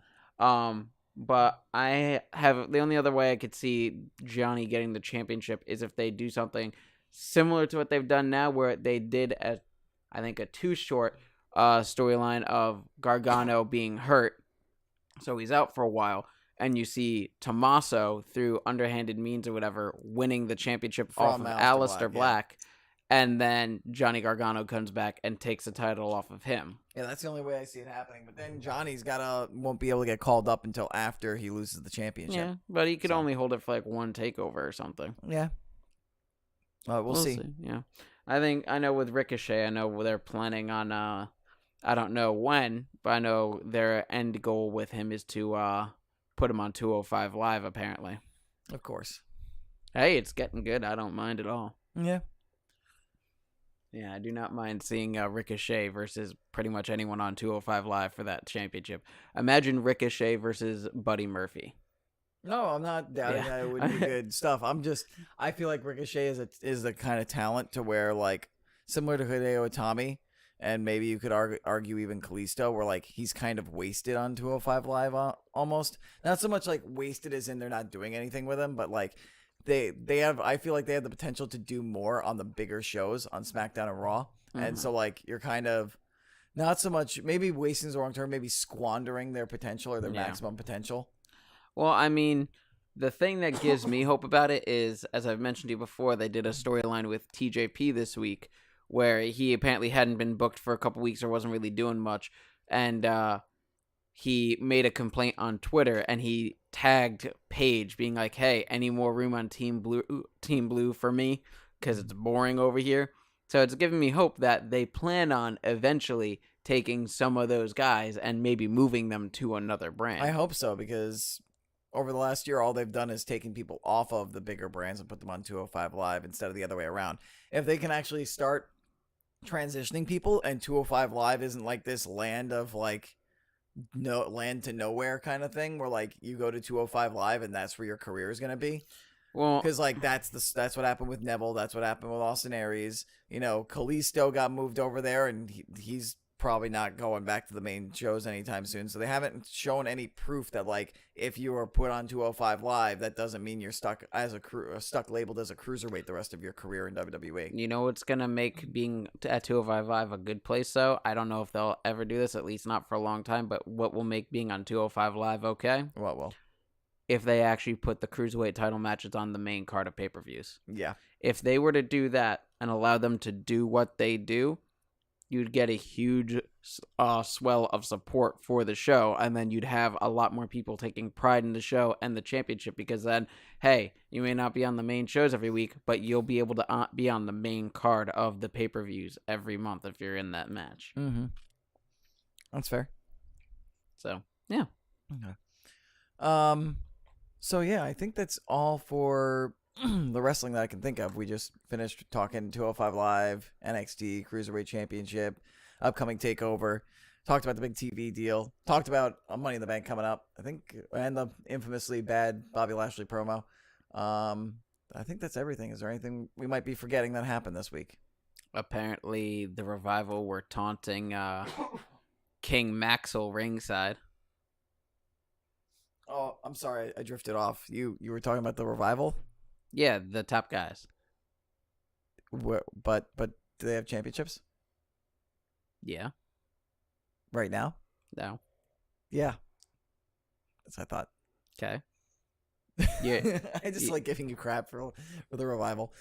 B: But the only other way I could see Johnny getting the championship is if they do something similar to what they've done now, where they did a 2-short storyline of Gargano being hurt, so he's out for a while, and you see Tommaso, through underhanded means or whatever, winning the championip from Aleister Black. Yeah. And then Johnny Gargano comes back and takes the title off of him.
A: Yeah, that's the only way I see it happening. But then Johnny's won't be able to get called up until after he loses the championship.
B: Yeah, but he could only hold it for, like, one takeover or something.
A: Yeah. We'll see.
B: Yeah. I know with Ricochet, I know they're planning on, I don't know when, but I know their end goal with him is to put him on 205 Live, apparently.
A: Of course.
B: Hey, it's getting good. I don't mind at all.
A: Yeah.
B: Yeah, I do not mind seeing Ricochet versus pretty much anyone on 205 Live for that championship. Imagine Ricochet versus Buddy Murphy.
A: No, I'm not doubting that it would be good stuff. I feel like Ricochet is the kind of talent to where, like, similar to Hideo Itami, and maybe you could argue even Kalisto, where, like, he's kind of wasted on 205 Live almost. Not so much, like, wasted as in they're not doing anything with him, but, like, I feel like they have the potential to do more on the bigger shows on SmackDown and Raw. Mm-hmm. And so, like, you're kind of not so much, maybe wasting is the wrong term, maybe squandering their potential or their maximum potential.
B: Well, I mean, the thing that gives me hope about it is, as I've mentioned to you before, they did a storyline with TJP this week where he apparently hadn't been booked for a couple weeks or wasn't really doing much. And he made a complaint on Twitter, and he tagged Paige being like, hey, any more room on Team Blue for me? Because it's boring over here. So it's giving me hope that they plan on eventually taking some of those guys and maybe moving them to another brand.
A: I hope so, because over the last year, all they've done is taken people off of the bigger brands and put them on 205 Live instead of the other way around. If they can actually start transitioning people, and 205 Live isn't like this land of, like, no land to nowhere kind of thing where, like, you go to 205 Live and that's where your career is going to be.
B: Well,
A: Because like that's what happened with Neville. That's what happened with Austin Aries. Kalisto got moved over there, and he's probably not going back to the main shows anytime soon. So they haven't shown any proof that like if you were put on 205 Live, that doesn't mean you're stuck labeled as a cruiserweight the rest of your career in WWE.
B: you know what's gonna make being at 205 Live a good place, though? I don't know if they'll ever do this, at least not for a long time. But what will make being on 205 Live okay?
A: What will?
B: If they actually put the cruiserweight title matches on the main card of pay-per-views.
A: Yeah.
B: If they were to do that and allow them to do what they do, you'd get a huge swell of support for the show, and then you'd have a lot more people taking pride in the show and the championship, because then, hey, you may not be on the main shows every week, but you'll be able to be on the main card of the pay-per-views every month if you're in that match.
A: Mm-hmm. That's fair.
B: So, yeah.
A: Okay. So yeah, I think that's all for the wrestling that I can think of. We just finished talking 205 Live, NXT, Cruiserweight Championship, upcoming TakeOver. Talked about the big TV deal. Talked about Money in the Bank coming up, I think, and the infamously bad Bobby Lashley promo. I think that's everything. Is there anything we might be forgetting that happened this week?
B: Apparently, the Revival were taunting King Maxwell ringside.
A: Oh, I'm sorry, I drifted off. You were talking about the Revival?
B: Yeah, the top guys.
A: But do they have championships
B: Yeah.
A: right now?
B: No.
A: Yeah. That's what I thought.
B: Okay. Yeah.
A: I just like giving you crap for the Revival.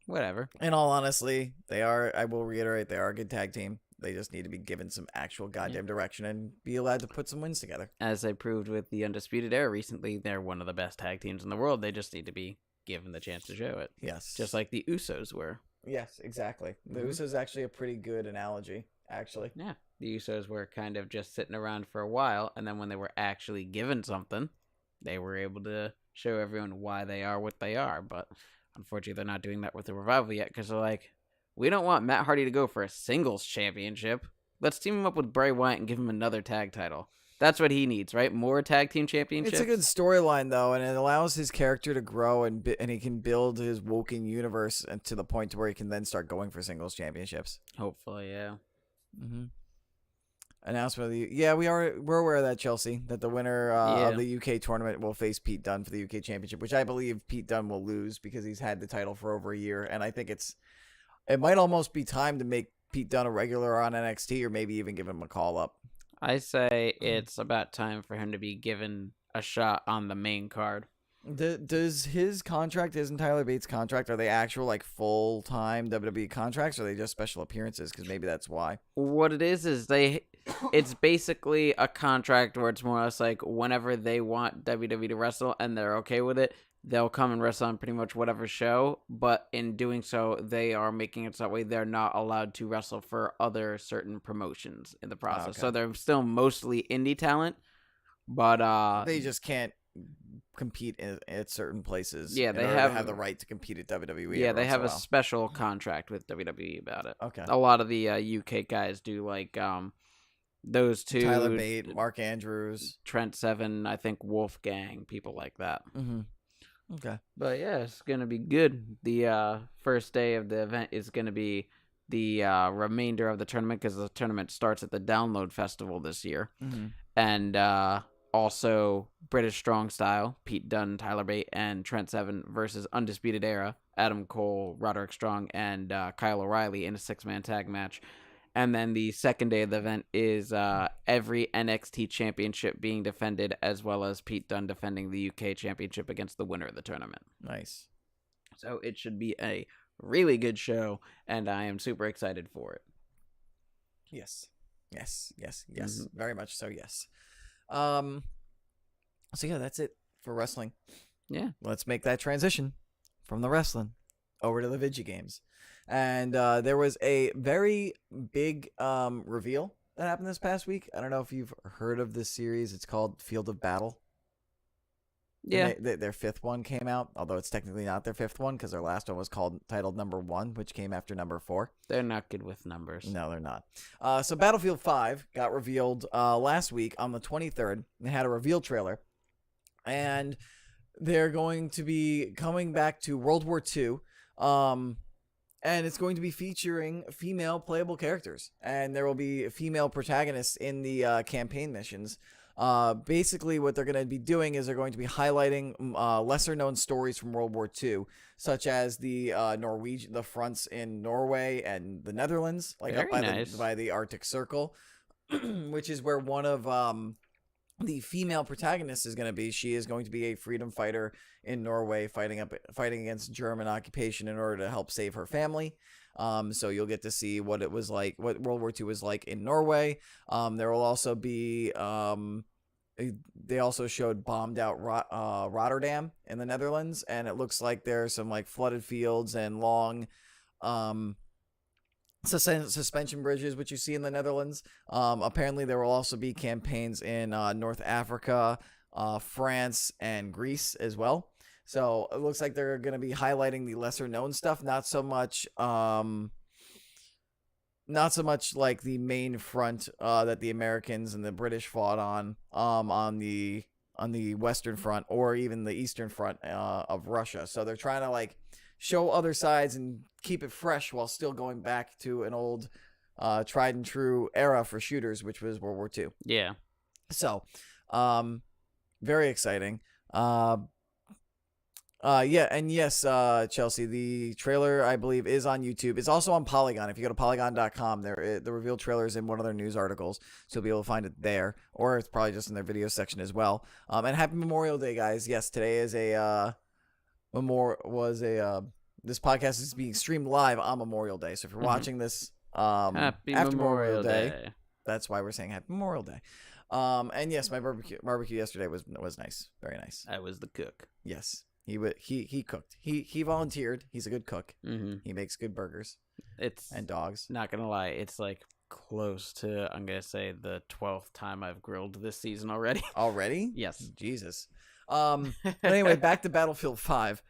B: Whatever.
A: In all honesty, I will reiterate, they are a good tag team. They just need to be given some actual goddamn direction and be allowed to put some wins together.
B: As I proved with the Undisputed Era recently, they're one of the best tag teams in the world. They just need to be given the chance to show it.
A: Yes.
B: Just like the Usos were.
A: Yes, exactly. The Usos is actually a pretty good analogy, actually.
B: Yeah. The Usos were kind of just sitting around for a while, and then when they were actually given something, they were able to show everyone why they are what they are. But unfortunately, they're not doing that with the Revival yet, because they're like, we don't want Matt Hardy to go for a singles championship. Let's team him up with Bray Wyatt and give him another tag title. That's what he needs, right? More tag team championships.
A: It's a good storyline, though, and it allows his character to grow, and he can build his Woken universe to the point to where he can then start going for singles championships.
B: Hopefully, yeah.
A: Mm-hmm. Announcement of we're aware of that, Chelsea, that the winner of the UK tournament will face Pete Dunne for the UK championship, which I believe Pete Dunne will lose because he's had the title for over a year, and I think it might almost be time to make Pete Dunne a regular on NXT, or maybe even give him a call up.
B: I say it's about time for him to be given a shot on the main card.
A: Does his and Tyler Bates' contract, are they actual like full-time WWE contracts, or are they just special appearances? Because maybe that's why.
B: What it is it's basically a contract where it's more or less like whenever they want WWE to wrestle and they're okay with it, they'll come and wrestle on pretty much whatever show, but in doing so, they are making it so that way they're not allowed to wrestle for other certain promotions in the process.
A: Okay.
B: So they're still mostly indie talent, but
A: they just can't compete at certain places.
B: Yeah,
A: in
B: they
A: order to
B: have
A: have the right to compete at WWE.
B: Yeah, they have a
A: while.
B: special contract with WWE about it.
A: Okay.
B: A lot of the UK guys do, like those two.
A: Tyler Bate, Mark Andrews,
B: Trent Seven, I think Wolfgang, people like that.
A: Mm-hmm. Okay.
B: But yeah, it's going to be good. The first day of the event is going to be the remainder of the tournament, because the tournament starts at the Download Festival this year.
A: Mm-hmm.
B: And also British Strong Style, Pete Dunne, Tyler Bate, and Trent Seven versus Undisputed Era, Adam Cole, Roderick Strong, and Kyle O'Reilly in a 6-man tag match. And then the second day of the event is every NXT championship being defended, as well as Pete Dunne defending the UK championship against the winner of the tournament.
A: Nice.
B: So it should be a really good show, and I am super excited for it.
A: Yes. Mm-hmm. Very much so, yes. So yeah, that's it for wrestling.
B: Yeah.
A: Let's make that transition from the wrestling over to the video games. And there was a very big reveal that happened this past week. I don't know if you've heard of this series. It's called Field of Battle.
B: Yeah.
A: Their 5th one came out, although it's technically not their 5th one because their last one was titled number 1, which came after number 4.
B: They're not good with numbers.
A: No, they're not. So Battlefield 5 got revealed last week on the 23rd. They had a reveal trailer. And they're going to be coming back to World War II. And it's going to be featuring female playable characters, and there will be female protagonists in the campaign missions. Basically, what they're going to be doing is they're going to be highlighting lesser-known stories from World War II, such as the the fronts in Norway and the Netherlands, like
B: Very
A: up by
B: nice.
A: by the Arctic Circle, which is where one of the female protagonist is going to be. She is going to be a freedom fighter in Norway, fighting against German occupation in order to help save her family. So you'll get to see what it was like, what World War II was like in Norway. There will also be they also showed bombed out Rotterdam in the Netherlands, and it looks like there's some like flooded fields and long suspension bridges, which you see in the Netherlands. Apparently, there will also be campaigns in North Africa, France, and Greece as well. So it looks like they're going to be highlighting the lesser known stuff, not so much like the main front that the Americans and the British fought on the Western Front, or even the Eastern Front of Russia. So they're trying to like show other sides and keep it fresh while still going back to an old tried and true era for shooters, which was World War II.
B: Yeah.
A: So very exciting. Yeah, and yes, Chelsea, the trailer, I believe, is on YouTube. It's also on Polygon. If you go to polygon.com, the revealed trailer is in one of their news articles, so you'll be able to find it there, or it's probably just in their video section as well. And happy Memorial Day, guys. Yes, today is this podcast is being streamed live on Memorial Day. So if you're watching this
B: Happy
A: after
B: Memorial Day,
A: that's why we're saying Happy Memorial Day. And yes, my barbecue yesterday was nice, very nice.
B: I was the cook.
A: Yes. He cooked. He volunteered. He's a good cook.
B: Mm-hmm.
A: He makes good burgers.
B: And
A: dogs.
B: Not gonna lie, it's like close to, I'm gonna say, the 12th time I've grilled this season already.
A: Already?
B: Yes.
A: Jesus. But anyway, back to Battlefield 5.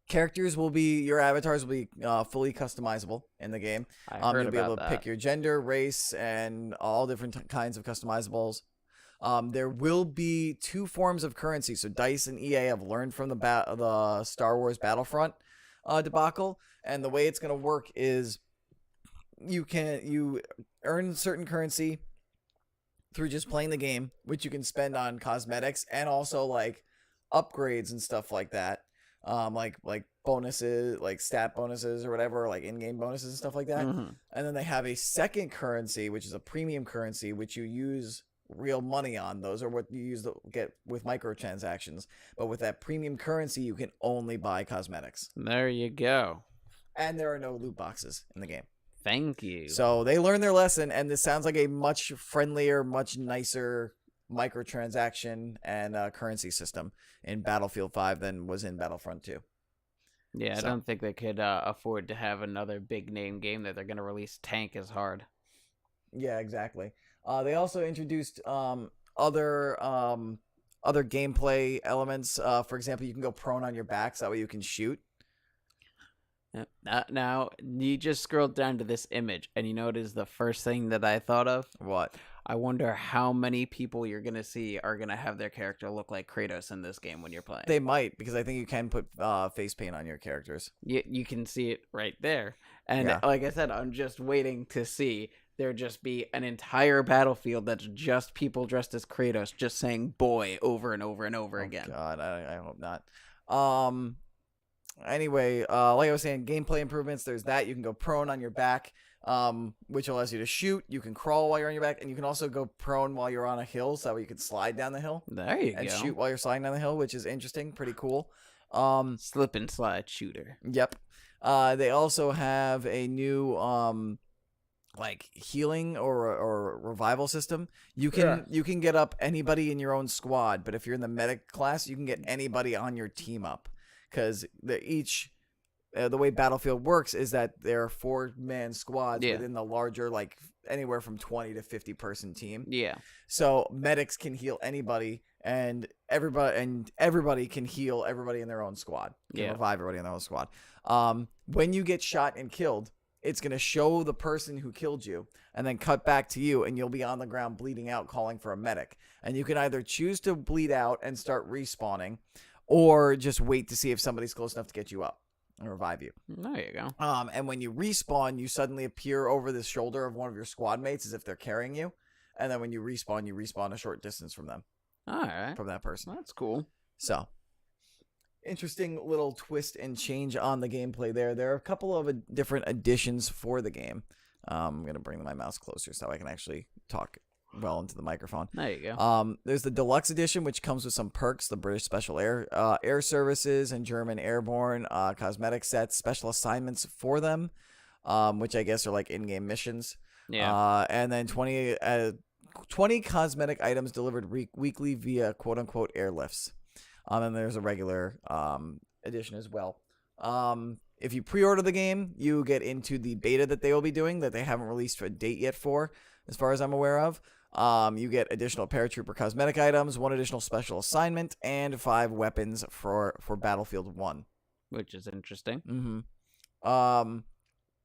A: Characters will be, your avatars will be fully customizable in the game. You'll be able to pick your gender, race, and all different kinds of customizables. There will be 2 forms of currency. So DICE and EA have learned from the Star Wars Battlefront debacle, and the way it's going to work is you earn certain currency through just playing the game, which you can spend on cosmetics and also like upgrades and stuff like that. Like bonuses, like stat bonuses or whatever, like in-game bonuses and stuff like that.
B: Mm-hmm.
A: And then they have a second currency, which is a premium currency, which you use real money on. Those are what you get with microtransactions. But with that premium currency, you can only buy cosmetics.
B: There you go.
A: And there are no loot boxes in the game.
B: Thank you.
A: So they learned their lesson, and this sounds like a much friendlier, much nicer microtransaction and currency system in Battlefield 5 than was in Battlefront 2.
B: Yeah, I don't think they could afford to have another big name game that they're going to release tank as hard.
A: Yeah, exactly. They also introduced other gameplay elements. For example, you can go prone on your back, so that way you can shoot.
B: Now, you just scrolled down to this image, and you know what is the first thing that I thought of?
A: What?
B: I wonder how many people you're going to see are going to have their character look like Kratos in this game when you're playing.
A: They might, because I think you can put face paint on your characters.
B: You can see it right there. And like I said, I'm just waiting to see there just be an entire battlefield that's just people dressed as Kratos just saying boy over and over and over again.
A: God, I hope not. Anyway, like I was saying, gameplay improvements, there's that. You can go prone on your back, which allows you to shoot. You can crawl while you're on your back, and you can also go prone while you're on a hill, so that way you can slide down the hill.
B: There you go.
A: And shoot while you're sliding down the hill, which is interesting, pretty cool.
B: Slip and slide shooter.
A: Yep. They also have a new like healing or revival system. You can get up anybody in your own squad, but if you're in the medic class, you can get anybody on your team up, because the way Battlefield works is that there are 4-man squads within the larger, like anywhere from 20 to 50 person team.
B: Yeah.
A: So medics can heal anybody, and everybody can heal everybody in their own squad. Revive everybody in their own squad. When you get shot and killed, it's going to show the person who killed you and then cut back to you, and you'll be on the ground bleeding out calling for a medic. And you can either choose to bleed out and start respawning, or just wait to see if somebody's close enough to get you up and revive you.
B: There you go.
A: And when you respawn, you suddenly appear over the shoulder of one of your squad mates as if they're carrying you. And then when you respawn a short distance from them.
B: All right.
A: From that person.
B: That's cool.
A: So, interesting little twist and change on the gameplay there. There are a couple of different additions for the game. I'm going to bring my mouse closer so I can actually talk well into the microphone.
B: There you go.
A: There's the deluxe edition, which comes with some perks: the British Special Air Services and German Airborne cosmetic sets, special assignments for them, which I guess are like in-game missions.
B: Yeah.
A: And then 20 cosmetic items delivered weekly via quote-unquote airlifts. And there's a regular edition as well. If you pre-order the game, you get into the beta that they will be doing that they haven't released a date yet for, as far as I'm aware of. You get additional paratrooper cosmetic items, 1 additional special assignment, and 5 weapons for Battlefield 1.
B: Which is interesting.
A: Mm-hmm.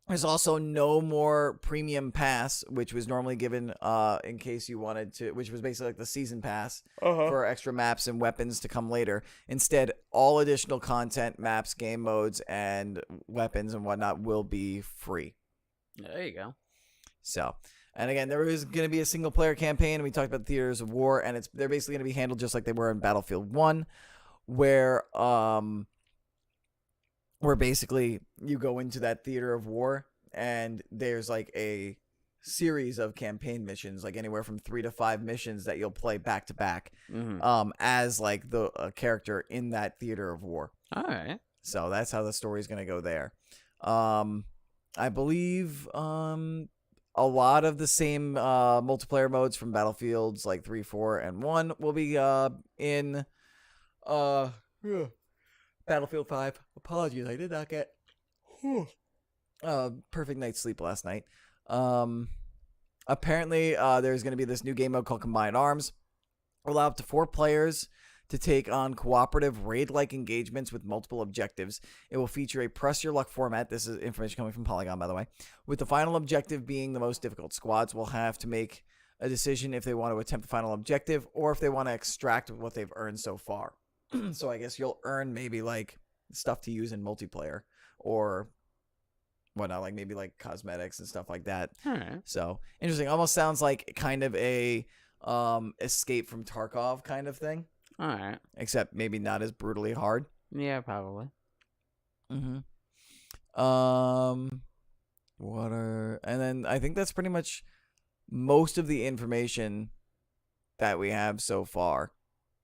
A: There's also no more premium pass, which was normally given in case you wanted to, which was basically like the season pass for extra maps and weapons to come later. Instead, all additional content, maps, game modes, and weapons and whatnot will be free.
B: There you go.
A: So, and again, there is going to be a single player campaign. We talked about theaters of war, and they're basically going to be handled just like they were in Battlefield 1, where basically you go into that theater of war and there's like a series of campaign missions, like anywhere from 3 to 5 missions that you'll play back to back, as like the character in that theater of war.
B: All right.
A: So that's how the story's going to go there. I believe a lot of the same multiplayer modes from Battlefields like 3, 4, and 1 will be in Battlefield 5. Apologies, I did not get perfect night's sleep last night. Apparently, there's going to be this new game mode called Combined Arms. Allow up to 4 players to take on cooperative raid-like engagements with multiple objectives. It will feature a press your luck format. This is information coming from Polygon, by the way. With the final objective being the most difficult. Squads will have to make a decision if they want to attempt the final objective or if they want to extract what they've earned so far. So I guess you'll earn maybe like stuff to use in multiplayer or whatnot, like maybe like cosmetics and stuff like that. So interesting. Almost sounds like kind of a Escape from Tarkov kind of thing.
B: All right.
A: Except maybe not as brutally hard.
B: Yeah, probably.
A: And then I think that's pretty much most of the information that we have so far.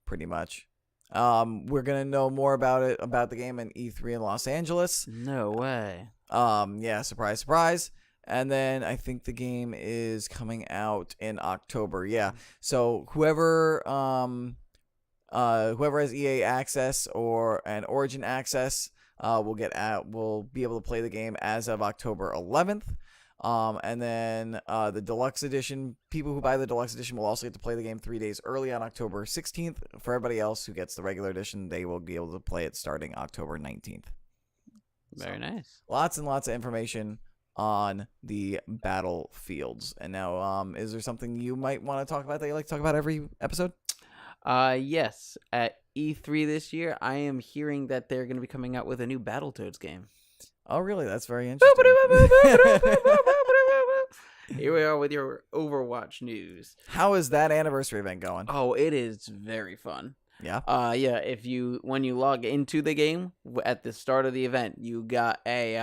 A: Pretty much. We're gonna know more about the game in E3 in Los Angeles.
B: No way.
A: Yeah, surprise, surprise. And then I think the game is coming out in October. Yeah. So whoever has EA access or an Origin access will be able to play the game as of October 11th. And then the deluxe edition, people who buy the deluxe edition will also get to play the game 3 days early on October 16th. For everybody else who gets the regular edition, they will be able to play it starting October 19th.
B: Very nice.
A: Lots and lots of information on the battlefields. And now, is there something you might want to talk about that you like to talk about every episode?
B: Yes. At E3 this year, I am hearing that they're going to be coming out with a new Battletoads game.
A: Oh, really? That's very interesting.
B: Here we are with your Overwatch news.
A: How is that anniversary event going?
B: Oh, it is very fun.
A: Yeah.
B: Yeah. When you log into the game at the start of the event, you got a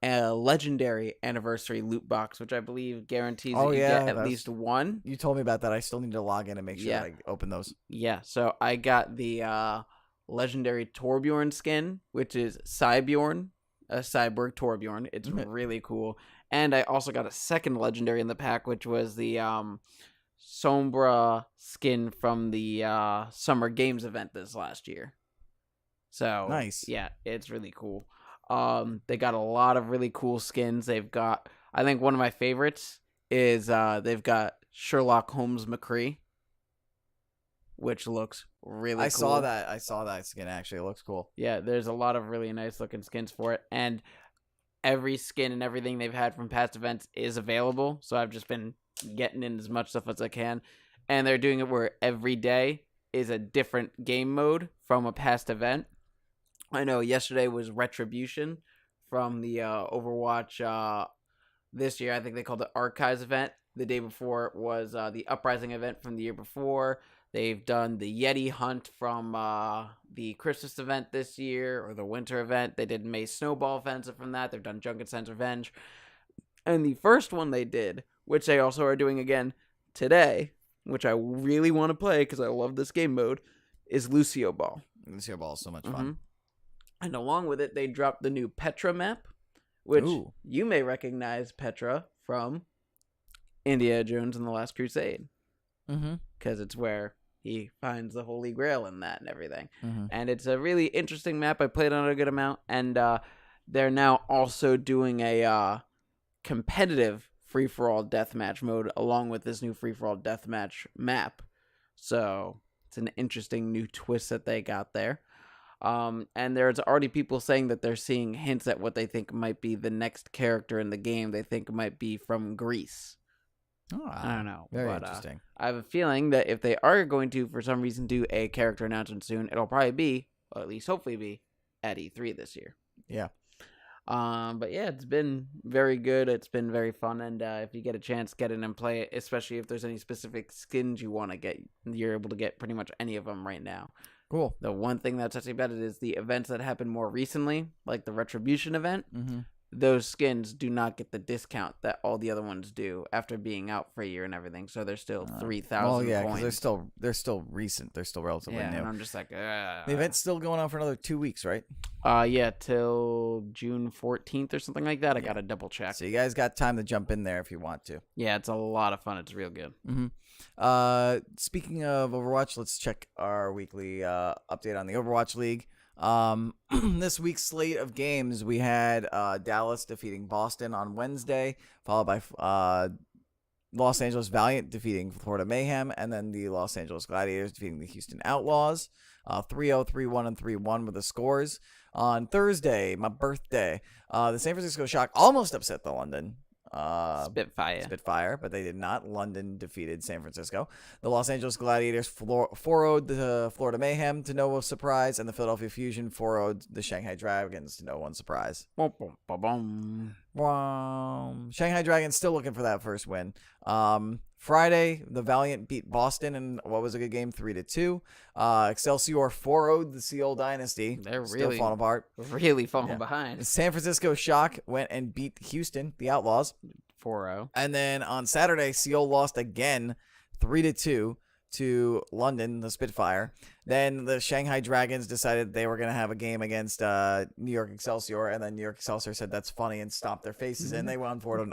B: legendary anniversary loot box, which I believe guarantees that you get at least one.
A: You told me about that. I still need to log in and make sure that I open those.
B: Yeah. So I got the legendary Torbjorn skin, which is Cybjorn, a Cyborg Torbjorn. It's really cool. And I also got a second legendary in the pack, which was the Sombra skin from the Summer Games event this last year. So
A: nice.
B: Yeah, it's really cool. They got a lot of really cool skins. They've got, I think one of my favorites is they've got Sherlock Holmes McCree, which looks really cool. I saw that skin, actually. It looks cool. Yeah, there's a lot of really nice looking skins for it. And every skin and everything they've had from past events is available. So I've just been getting in as much stuff as I can. And they're doing it where every day is a different game mode from a past event. I know yesterday was Retribution from the Overwatch this year. I think they called it Archives event. The day before was the Uprising event from the year before. They've done the Yeti Hunt from the Christmas event this year, or the Winter event. They did May Snowball Offensive from that. They've done Junkenstein's Revenge. And the first one they did, which they also are doing again today, which I really want to play because I love this game mode, is Lucio Ball.
A: Lucio Ball is so much fun.
B: And along with it, they dropped the new Petra map, which
A: Ooh.
B: you may recognize Petra from Indiana Jones and the Last Crusade. Because it's where he finds the Holy Grail in that and everything. And it's a really interesting map. I played on a good amount. And they're now also doing a competitive free-for-all deathmatch mode along with this new free-for-all deathmatch map. So it's an interesting new twist that they got there. And there's already people saying that they're seeing hints at what they think might be the next character in the game they think might be from Greece.
A: Oh,
B: I don't know.
A: Very interesting.
B: I have a feeling that if they are going to, for some reason, do a character announcement soon, it'll probably be, or at least hopefully be, at E3 this year.
A: Yeah.
B: But yeah, it's been very good. It's been very fun. And if you get a chance, get in and play it, especially if there's any specific skins you want to get. You're able to get pretty much any of them right now.
A: Cool.
B: The one thing that's touching about it is the events that happened more recently, like the Retribution event. Those skins do not get the discount that all the other ones do after being out for a year and everything. So they're still 3,000
A: Well, yeah,
B: coins.
A: because they're still recent. They're still relatively new.
B: And I'm just like,
A: The event's still going on for another 2 weeks, right?
B: Yeah, till June 14th or something like that. I gotta double check.
A: So you guys got time to jump in there if you want to.
B: Yeah, it's a lot of fun. It's real good.
A: Speaking of Overwatch, let's check our weekly update on the Overwatch League. This week's slate of games, we had Dallas defeating Boston on Wednesday, followed by Los Angeles Valiant defeating Florida Mayhem, and then the Los Angeles Gladiators defeating the Houston Outlaws. 3-0, 3-1, and 3-1 were the scores. On Thursday, my birthday, the San Francisco Shock almost upset the London Spitfire, but they did not. London defeated San Francisco. The Los Angeles Gladiators 4-0'd the Florida Mayhem to no surprise, and the Philadelphia Fusion 4-0'd the Shanghai Dragons to no one's surprise. Shanghai Dragons still looking for that first win. Friday, the Valiant beat Boston in what was a good game, 3-2. Excelsior 4-0'd the Seoul Dynasty.
B: They're
A: still
B: really
A: falling apart.
B: Really falling behind.
A: San Francisco Shock went and beat Houston, the Outlaws,
B: 4-0.
A: And then on Saturday, Seoul lost again, 3-2 to London, the Spitfire. Then the Shanghai Dragons decided they were going to have a game against New York Excelsior, and then New York Excelsior said that's funny and stomped their faces in. They won 4-0.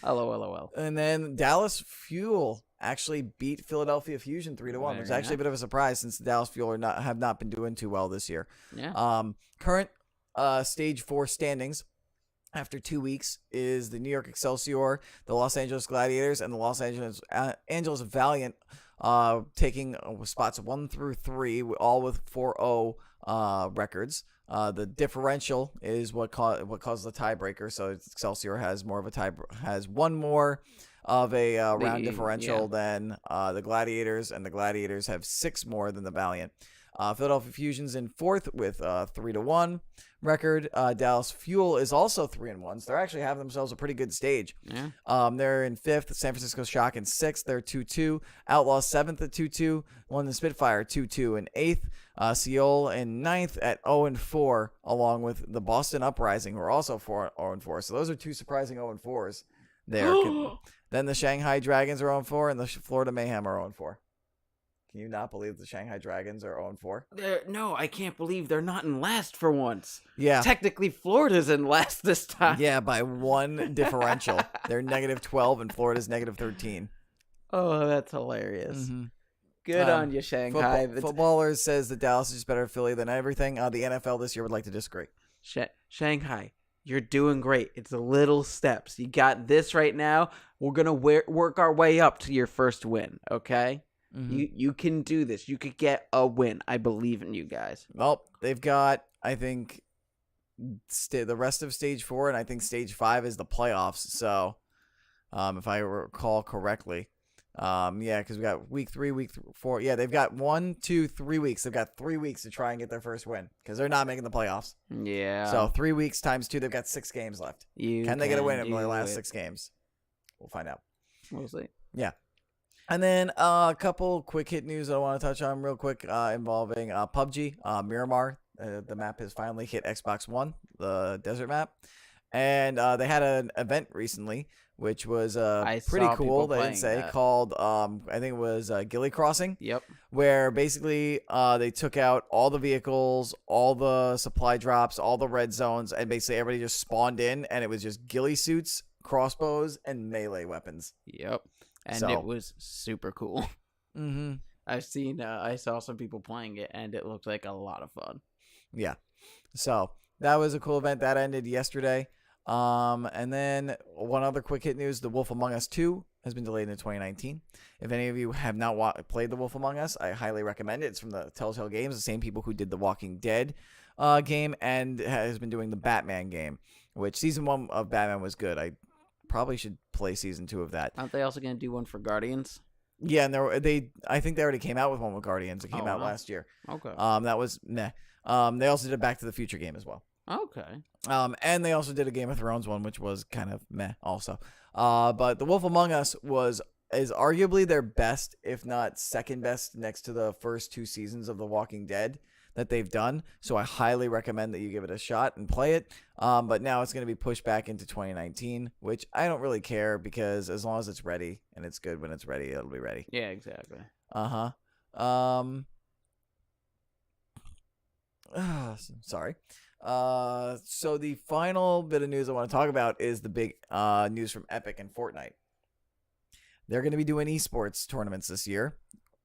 B: LOL.
A: And then Dallas Fuel actually beat Philadelphia Fusion 3-1, which is actually a bit of a surprise since the Dallas Fuel have not been doing too well this year.
B: Yeah.
A: Current Stage 4 standings after 2 weeks is the New York Excelsior, the Los Angeles Gladiators, and the Los Angeles Valiant taking spots 1 through 3, all with 4-0 records. The differential is what caused the tiebreaker. So Excelsior has more of a has one more of a round differential than the Gladiators, and the Gladiators have 6 more than the Valiant. Philadelphia Fusion's in 4th with 3-1 record. Dallas Fuel is also 3-1, so they're actually having themselves a pretty good stage.
B: Yeah.
A: They're in 5th. San Francisco Shock in 6th. They're 2-2. Outlaws 7th at 2-2. London Spitfire 2-2 in 8th. Seoul in 9th at 0-4, along with the Boston Uprising, who are also 0-4. So those are 2 surprising 0-4s there. Then the Shanghai Dragons are 0-4, and the Florida Mayhem are 0-4. Can you not believe the Shanghai Dragons are 0-4?
B: No, I can't believe they're not in last for once.
A: Yeah.
B: Technically, Florida's in last this time.
A: Yeah, by 1 differential. They're -12 and Florida's -13.
B: Oh, that's hilarious. Good on you, Shanghai.
A: Footballers says that Dallas is better Philly than everything. The NFL this year would like to disagree.
B: Shanghai, you're doing great. It's little steps. You got this right now. We're going to work our way up to your first win, okay? You can do this. You could get a win. I believe in you guys.
A: Well, they've got, I think, the rest of stage 4, and I think stage 5 is the playoffs. So, if I recall correctly, yeah, because we got week 3, week 4. Yeah, they've got 1, 2, 3 weeks. They've got 3 weeks to try and get their first win because they're not making the playoffs.
B: Yeah.
A: So 3 weeks times 2, they've got 6 games left. Can they get a win in the last 6 games? We'll find out.
B: We'll see.
A: Yeah. And then a couple quick hit news I want to touch on real quick involving PUBG. Miramar, the map has finally hit Xbox One, the desert map. And they had an event recently, which was pretty cool, they didn't say, called, I think it was Gilly Crossing.
B: Yep.
A: Where basically they took out all the vehicles, all the supply drops, all the red zones, and basically everybody just spawned in, and it was just ghillie suits, crossbows, and melee weapons.
B: Yep. And
A: So-
B: it was super cool.
A: Mm-hmm.
B: I saw some people playing it, and it looked like a lot of fun.
A: Yeah. So that was a cool event that ended yesterday. And then one other quick hit news: The Wolf Among Us 2 has been delayed into 2019. If any of you have not played The Wolf Among Us, I highly recommend it. It's from the Telltale Games, the same people who did the Walking Dead game and has been doing the Batman game, which season 1 of Batman was good. I probably should play season 2 of that.
B: Aren't they also going to do one for Guardians?
A: Yeah, and I think they already came out with one with Guardians. It came out last year.
B: Okay.
A: That was meh. They also did a Back to the Future game as well.
B: Okay.
A: And they also did a Game of Thrones one, which was kind of meh also. But The Wolf Among Us is arguably their best, if not second best, next to the first 2 seasons of The Walking Dead that they've done. So I highly recommend that you give it a shot and play it. But now it's going to be pushed back into 2019, which I don't really care because as long as it's ready and it's good when it's ready, it'll be ready.
B: Yeah, exactly.
A: Sorry. So the final bit of news I want to talk about is the big news from Epic and Fortnite. They're going to be doing esports tournaments this year,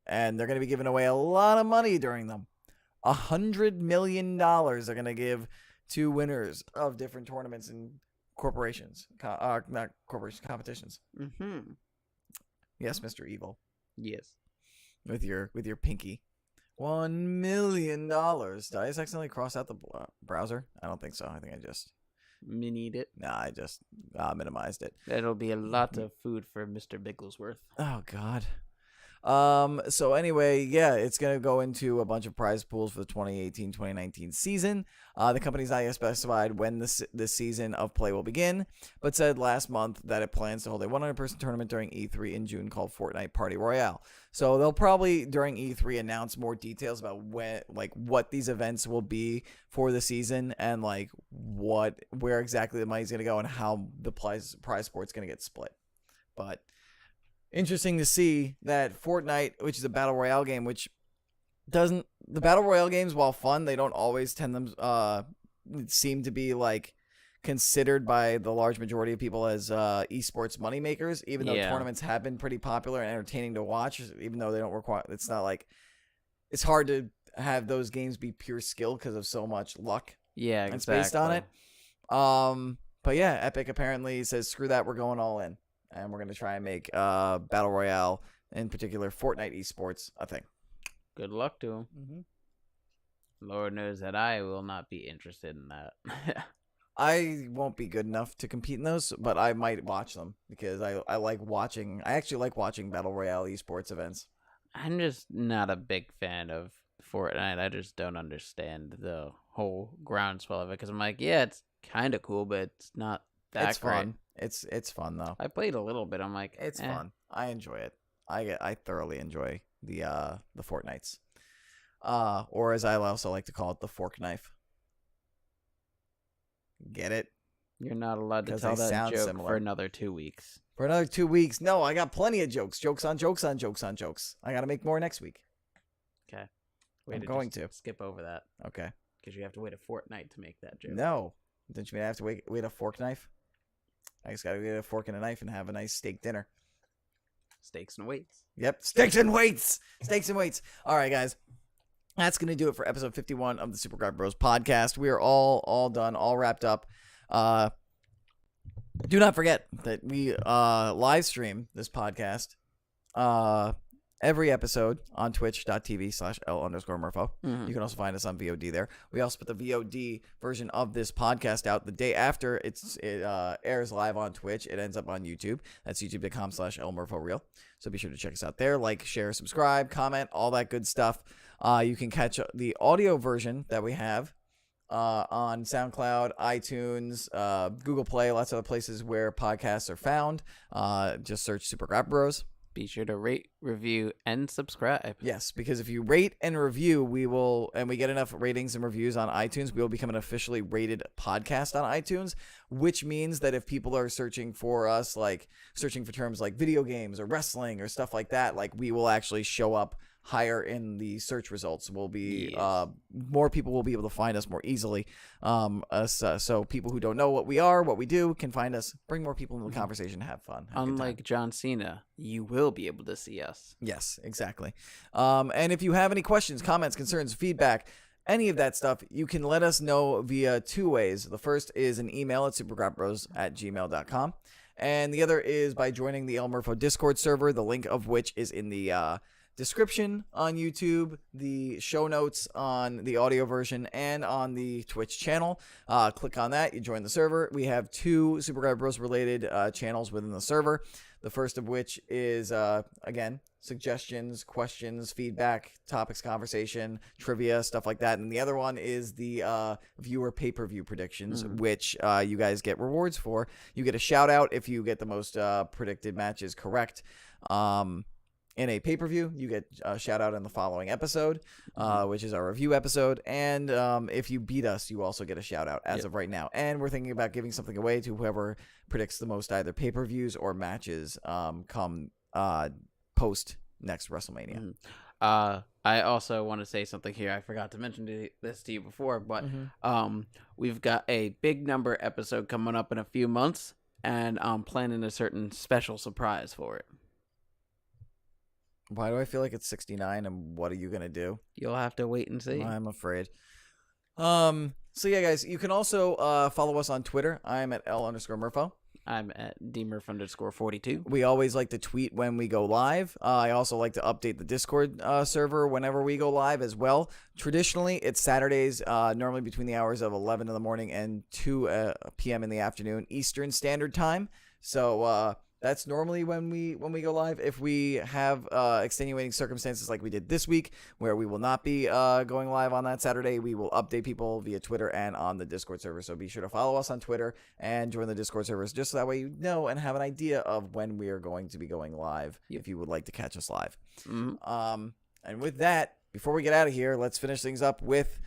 A: and they're going to be giving away a lot of money during them. $100 million they're going to give to winners of different tournaments and corporations. Not corporations, competitions.
B: Mm-hmm.
A: Yes, Mr. Evil.
B: Yes.
A: With your pinky. $1 million. Did I just accidentally cross out the browser? I don't think so. I think I just
B: Minied it.
A: Nah, I just minimized it.
B: That'll be a lot of food for Mr. Bigglesworth.
A: Oh, God. So anyway, yeah, it's going to go into a bunch of prize pools for the 2018-2019 season. The company's not yet specified when this season of play will begin, but said last month that it plans to hold a 100-person tournament during E3 in June called Fortnite Party Royale. So they'll probably during E3 announce more details about what these events will be for the season and where exactly the money's going to go and how the prize sport's going to get split. But interesting to see that Fortnite, which is a battle royale game, the battle royale games, while fun, they don't always seem to be considered by the large majority of people as esports moneymakers, even though tournaments have been pretty popular and entertaining to watch, even though they don't require, it's hard to have those games be pure skill because of so much luck.
B: Yeah,
A: it's based on it. But yeah, Epic apparently says, screw that, we're going all in. And we're going to try and make Battle Royale, in particular Fortnite esports, a thing.
B: Good luck to him.
A: Mm-hmm.
B: Lord knows that I will not be interested in that.
A: I won't be good enough to compete in those, but I might watch them because I like watching. I actually like watching Battle Royale esports events.
B: I'm just not a big fan of Fortnite. I just don't understand the whole groundswell of it because I'm like, yeah, it's kind of cool, but it's not that
A: it's
B: great.
A: Fun. It's fun though.
B: I played a little bit. I'm like,
A: it's fun. I enjoy it. I thoroughly enjoy the Fortnites, or as I also like to call it, the fork knife. Get it?
B: You're not allowed to tell that joke for another 2 weeks.
A: For another 2 weeks? No, I got plenty of jokes. Jokes on jokes on jokes on jokes. I got to make more next week.
B: Okay.
A: I'm going to
B: skip over that.
A: Okay.
B: Because you have to wait a fortnight to make that joke.
A: No. Don't you have to wait a fork knife? I just got to get a fork and a knife and have a nice steak dinner.
B: Steaks and weights.
A: Yep. Steaks and weights. Steaks and weights. All right, guys. That's going to do it for episode 51 of the Super Guard Bros podcast. We are all done, all wrapped up. Do not forget that we live stream this podcast every episode on twitch.tv/L_Murpho.
B: Mhm.
A: You can also find us on VOD there. We also put the VOD version of this podcast out the day after it airs live on Twitch. It ends up on YouTube. That's youtube.com/LMurphoReal. So be sure to check us out there. Like, share, subscribe, comment, all that good stuff. You can catch the audio version that we have on SoundCloud, iTunes, Google Play, lots of other places where podcasts are found. Just search Super Grapple Bros.
B: Be sure to rate, review, and subscribe.
A: Yes, because if you rate and review, we get enough ratings and reviews on iTunes, we will become an officially rated podcast on iTunes, which means that if people are searching for us, like searching for terms like video games or wrestling or stuff like that, like we will actually show up higher in the search results. Will be more people will be able to find us more easily. So people who don't know what we are, what we do, can find us. Bring more people into the conversation. Have fun. Have a good time.
B: Unlike John Cena, you will be able to see us.
A: Yes, exactly. And if you have any questions, comments, concerns, feedback, any of that stuff, you can let us know via two ways. The first is an email at supergrappbros@gmail.com. And the other is by joining the El Murpho Discord server, the link of which is in the description on YouTube, the show notes on the audio version, and on the Twitch channel. Click on that, you join the server. We have two Super Grapple Bros related channels within the server. The first of which is, again, suggestions, questions, feedback, topics, conversation, trivia, stuff like that. And the other one is the viewer pay-per-view predictions, which you guys get rewards for. You get a shout-out if you get the most predicted matches correct. In a pay-per-view, you get a shout-out in the following episode, which is our review episode. And if you beat us, you also get a shout-out as of right now. And we're thinking about giving something away to whoever predicts the most either pay-per-views or matches come post next WrestleMania.
B: I also want to say something here. I forgot to mention this to you before, but we've got a big number episode coming up in a few months, and I'm planning a certain special surprise for it.
A: Why do I feel like it's 69, and what are you going to do?
B: You'll have to wait and see.
A: I'm afraid. So yeah, guys, you can also follow us on Twitter. I'm at L_Murpho.
B: I'm at DMurph_42.
A: We always like to tweet when we go live. I also like to update the Discord server whenever we go live as well. Traditionally, it's Saturdays, normally between the hours of 11 in the morning and 2 p.m. in the afternoon Eastern Standard Time. So that's normally when we go live. If we have extenuating circumstances like we did this week, where we will not be going live on that Saturday, we will update people via Twitter and on the Discord server. So be sure to follow us on Twitter and join the Discord servers, just so that way you know and have an idea of when we are going to be going live, if you would like to catch us live. And with that, before we get out of here, let's finish things up with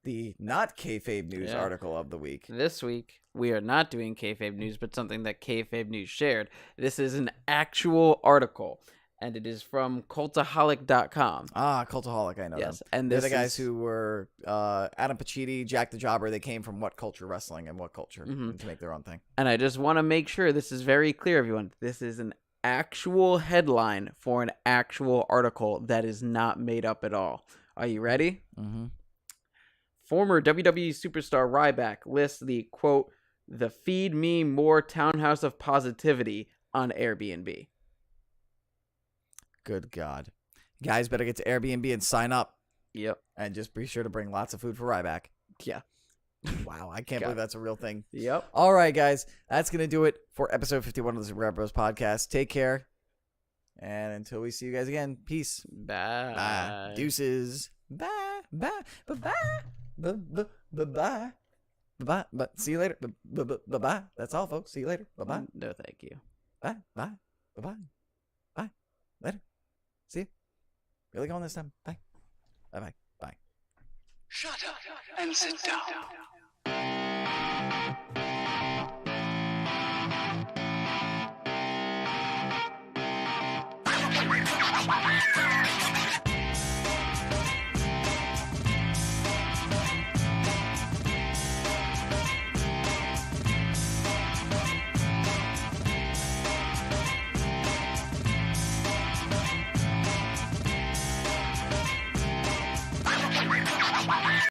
A: the not kayfabe news article of the week.
B: This week, we are not doing kayfabe news, but something that kayfabe news shared. This is an actual article, and it is from Cultaholic.com.
A: Cultaholic, I know them.
B: And
A: they're the guys who were Adam Pacitti, Jack the Jobber. They came from What Culture Wrestling and What Culture to make their own thing.
B: And I just want to make sure this is very clear, everyone. This is an actual headline for an actual article that is not made up at all. Are you ready? Former WWE superstar Ryback lists the, quote, "the feed me more townhouse of positivity" on Airbnb.
A: Good God. Guys better get to Airbnb and sign up.
B: Yep.
A: And just be sure to bring lots of food for Ryback.
B: Yeah.
A: Wow, I can't believe that's a real thing.
B: Yep.
A: All right, guys. That's going to do it for episode 51 of the Super Grapple Bros podcast. Take care. And until we see you guys again, peace.
B: Bye.
A: Bye. Deuces. Bye. Bye. Bye. Bye. Bye. Bye. Bye. Bye. See you later. Bye. Bye. That's all, folks. See you later. Bye. Bye.
B: No, thank you.
A: Bye. Bye. Bye. Bye. Later. See you. Really going this time. Bye. Bye. Bye. Bye.
C: Shut up and sit down.